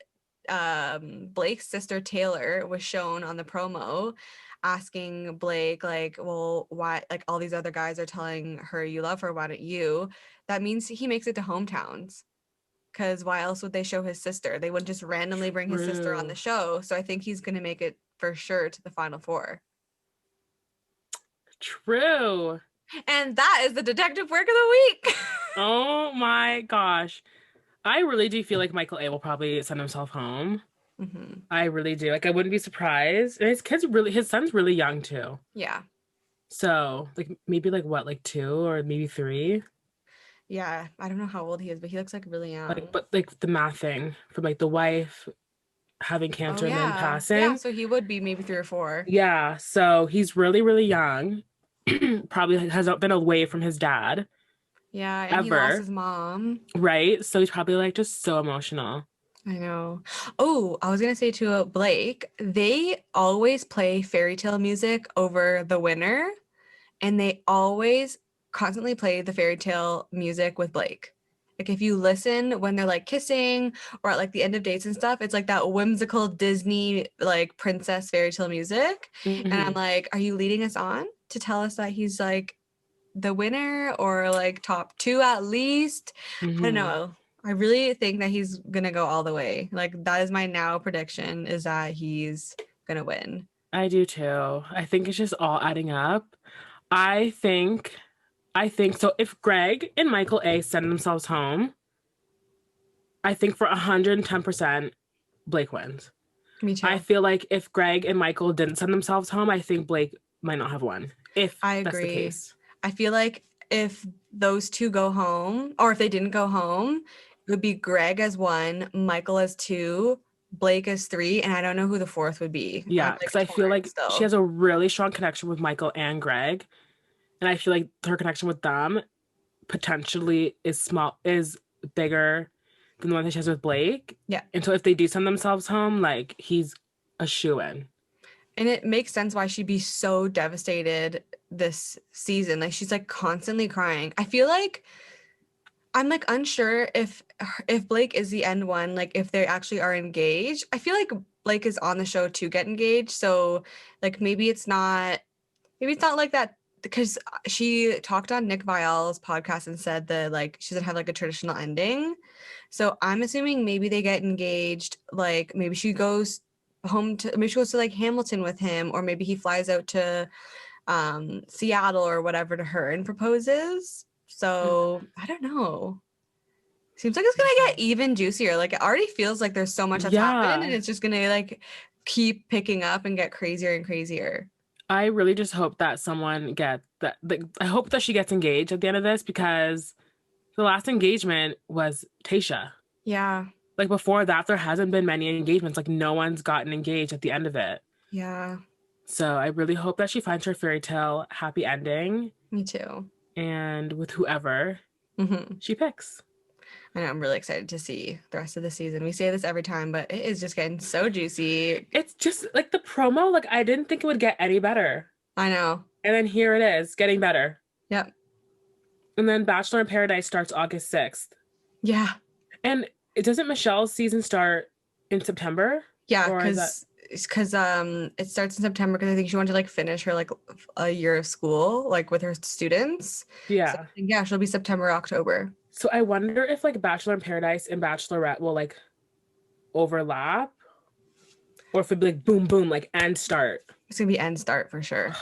Blake's sister Taylor was shown on the promo asking Blake, like, well, why, like, all these other guys are telling her you love her, why don't you? That means he makes it to hometowns. Because why else would they show his sister? They wouldn't just randomly bring his sister on the show. So I think he's going to make it for sure to the final four. True. And that is the detective work of the week. Oh my gosh. I really do feel like Michael A will probably send himself home. Mm-hmm. I really do. Like, I wouldn't be surprised. And his son's really young too. Yeah. So like maybe like what, like 2 or maybe 3? Yeah. I don't know how old he is, but he looks like really young. But like the math thing from like the wife having cancer and then passing. Yeah, so he would be maybe 3 or 4. Yeah. So he's really, really young. Probably has been away from his dad. Yeah, and he lost his mom. Right? So he's probably like just so emotional. I know. Oh, I was going to say to Blake, they always play fairy tale music over the winner, and they always constantly play the fairy tale music with Blake. Like if you listen when they're like kissing or at like the end of dates and stuff, it's like that whimsical Disney like princess fairy tale music. Mm-hmm. And I'm like, are you leading us on to tell us that he's like the winner or like top 2 at least? Mm-hmm. I don't know. I really think that he's gonna go all the way. Like that is my now prediction, is that he's gonna win. I do too. I think it's just all adding up. I think so. If Greg and Michael A send themselves home, I think for 110% Blake wins. Me too. I feel like if Greg and Michael didn't send themselves home, I think Blake might not have won. If I that's agree. the case. I feel like if those 2 go home, or if they didn't go home, it would be Greg as 1, Michael as 2, Blake as 3, and I don't know who the 4th would be. Yeah, because I feel like she has a really strong connection with Michael and Greg. And I feel like her connection with them potentially is bigger than the one that she has with Blake. Yeah. And so if they do send themselves home, like he's a shoo-in. And it makes sense why she'd be so devastated this season. Like she's like constantly crying. I feel like I'm like unsure if Blake is the end one, like if they actually are engaged. I feel like Blake is on the show to get engaged. So like maybe it's not like that, because she talked on Nick Viall's podcast and said that like she doesn't have like a traditional ending. So I'm assuming maybe they get engaged, like maybe she goes to like Hamilton with him, or maybe he flies out to Seattle or whatever to her and proposes. So I don't know. Seems like it's gonna get even juicier. Like it already feels like there's so much that's happened, and it's just gonna like keep picking up and get crazier and crazier. I really just hope that someone I hope that she gets engaged at the end of this, because the last engagement was Tasha. Yeah. Like before that, there hasn't been many engagements. Like no one's gotten engaged at the end of it. Yeah. So I really hope that she finds her fairy tale happy ending. Me too. And with whoever she picks. I know, I'm really excited to see the rest of the season. We say this every time, but it is just getting so juicy. It's just like the promo, like I didn't think it would get any better. I know. And then here it is, getting better. Yep. And then Bachelor in Paradise starts August 6th. Yeah. And doesn't Michelle's season start in September? Yeah, because it starts in September, because I think she wanted to like finish her like a year of school like with her students. Yeah. So, yeah, she'll be September, October. So I wonder if like Bachelor in Paradise and Bachelorette will like overlap, or if it'd be like boom, boom, like end start. It's gonna be end start for sure.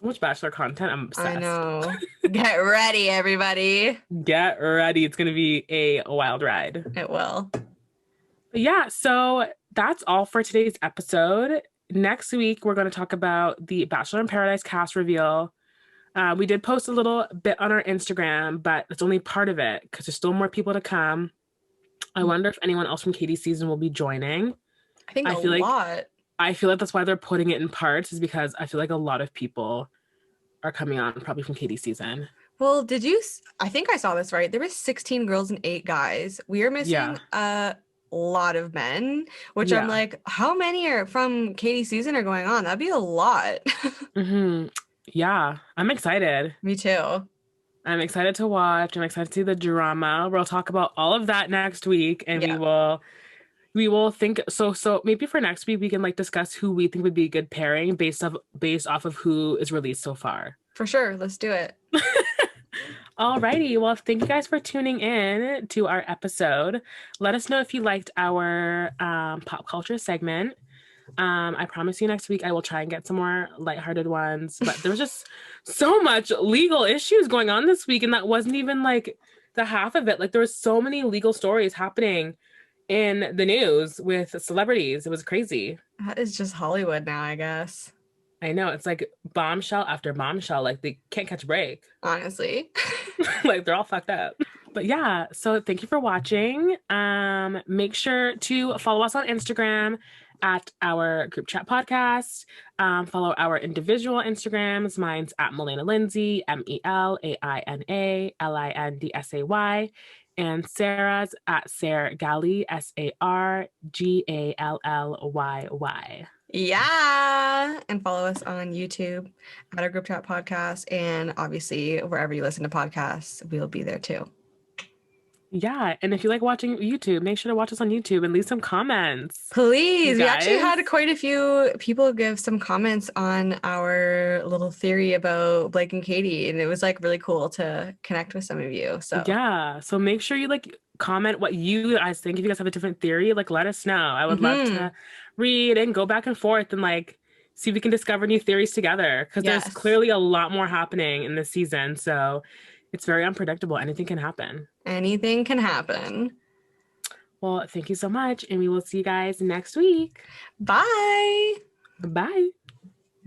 So much Bachelor content. I'm obsessed. I know. Get ready, everybody. Get ready. It's gonna be a wild ride. It will. But yeah, so that's all for today's episode. next week we're going to talk about the Bachelor in Paradise cast reveal. We did post a little bit on our Instagram, but it's only part of it because there's still more people to come. I wonder if anyone else from Katie's season will be joining. I think I feel like lot. I feel like that's why they're putting it in parts, is because I feel like a lot of people are coming on probably from Katie's season. Well, I think I saw this right. There were 16 girls and 8 guys. We are missing a lot of men, which I'm like, how many are from Katie's season are going on? That'd be a lot. Yeah, I'm excited. Me too. I'm excited to watch. I'm excited to see the drama. We'll talk about all of that next week, and we will think. So maybe for next week we can like discuss who we think would be a good pairing based off of who is released so far. For sure, let's do it. Alrighty, well, thank you guys for tuning in to our episode. Let us know if you liked our pop culture segment. I promise you next week I will try and get some more lighthearted ones, but there was just so much legal issues going on this week, and that wasn't even like the half of it. Like there was so many legal stories happening in the news with celebrities. It was crazy. That is just Hollywood now, I guess. I know, it's like bombshell after bombshell. Like they can't catch a break. Honestly. Like they're all fucked up. But yeah, so thank you for watching. Make sure to follow us on Instagram at our group chat podcast. Follow our individual Instagrams. Mine's at Melena Lindsay, MELAINA LINDSAY. And Sarah's at Sarah Galley, SARGALLYY. Yeah. And follow us on YouTube at our group chat podcast. And obviously, wherever you listen to podcasts, we'll be there too. Yeah. And if you like watching YouTube, make sure to watch us on YouTube and leave some comments. Please. We actually had quite a few people give some comments on our little theory about Blake and Katie. And it was like really cool to connect with some of you. So yeah. So make sure you like comment what you guys think. If you guys have a different theory, like let us know. I would love to read and go back and forth and like see if we can discover new theories together, because there's clearly a lot more happening in this season. So it's very unpredictable. Anything can happen. Anything can happen. Well, thank you so much. And we will see you guys next week. Bye. Bye.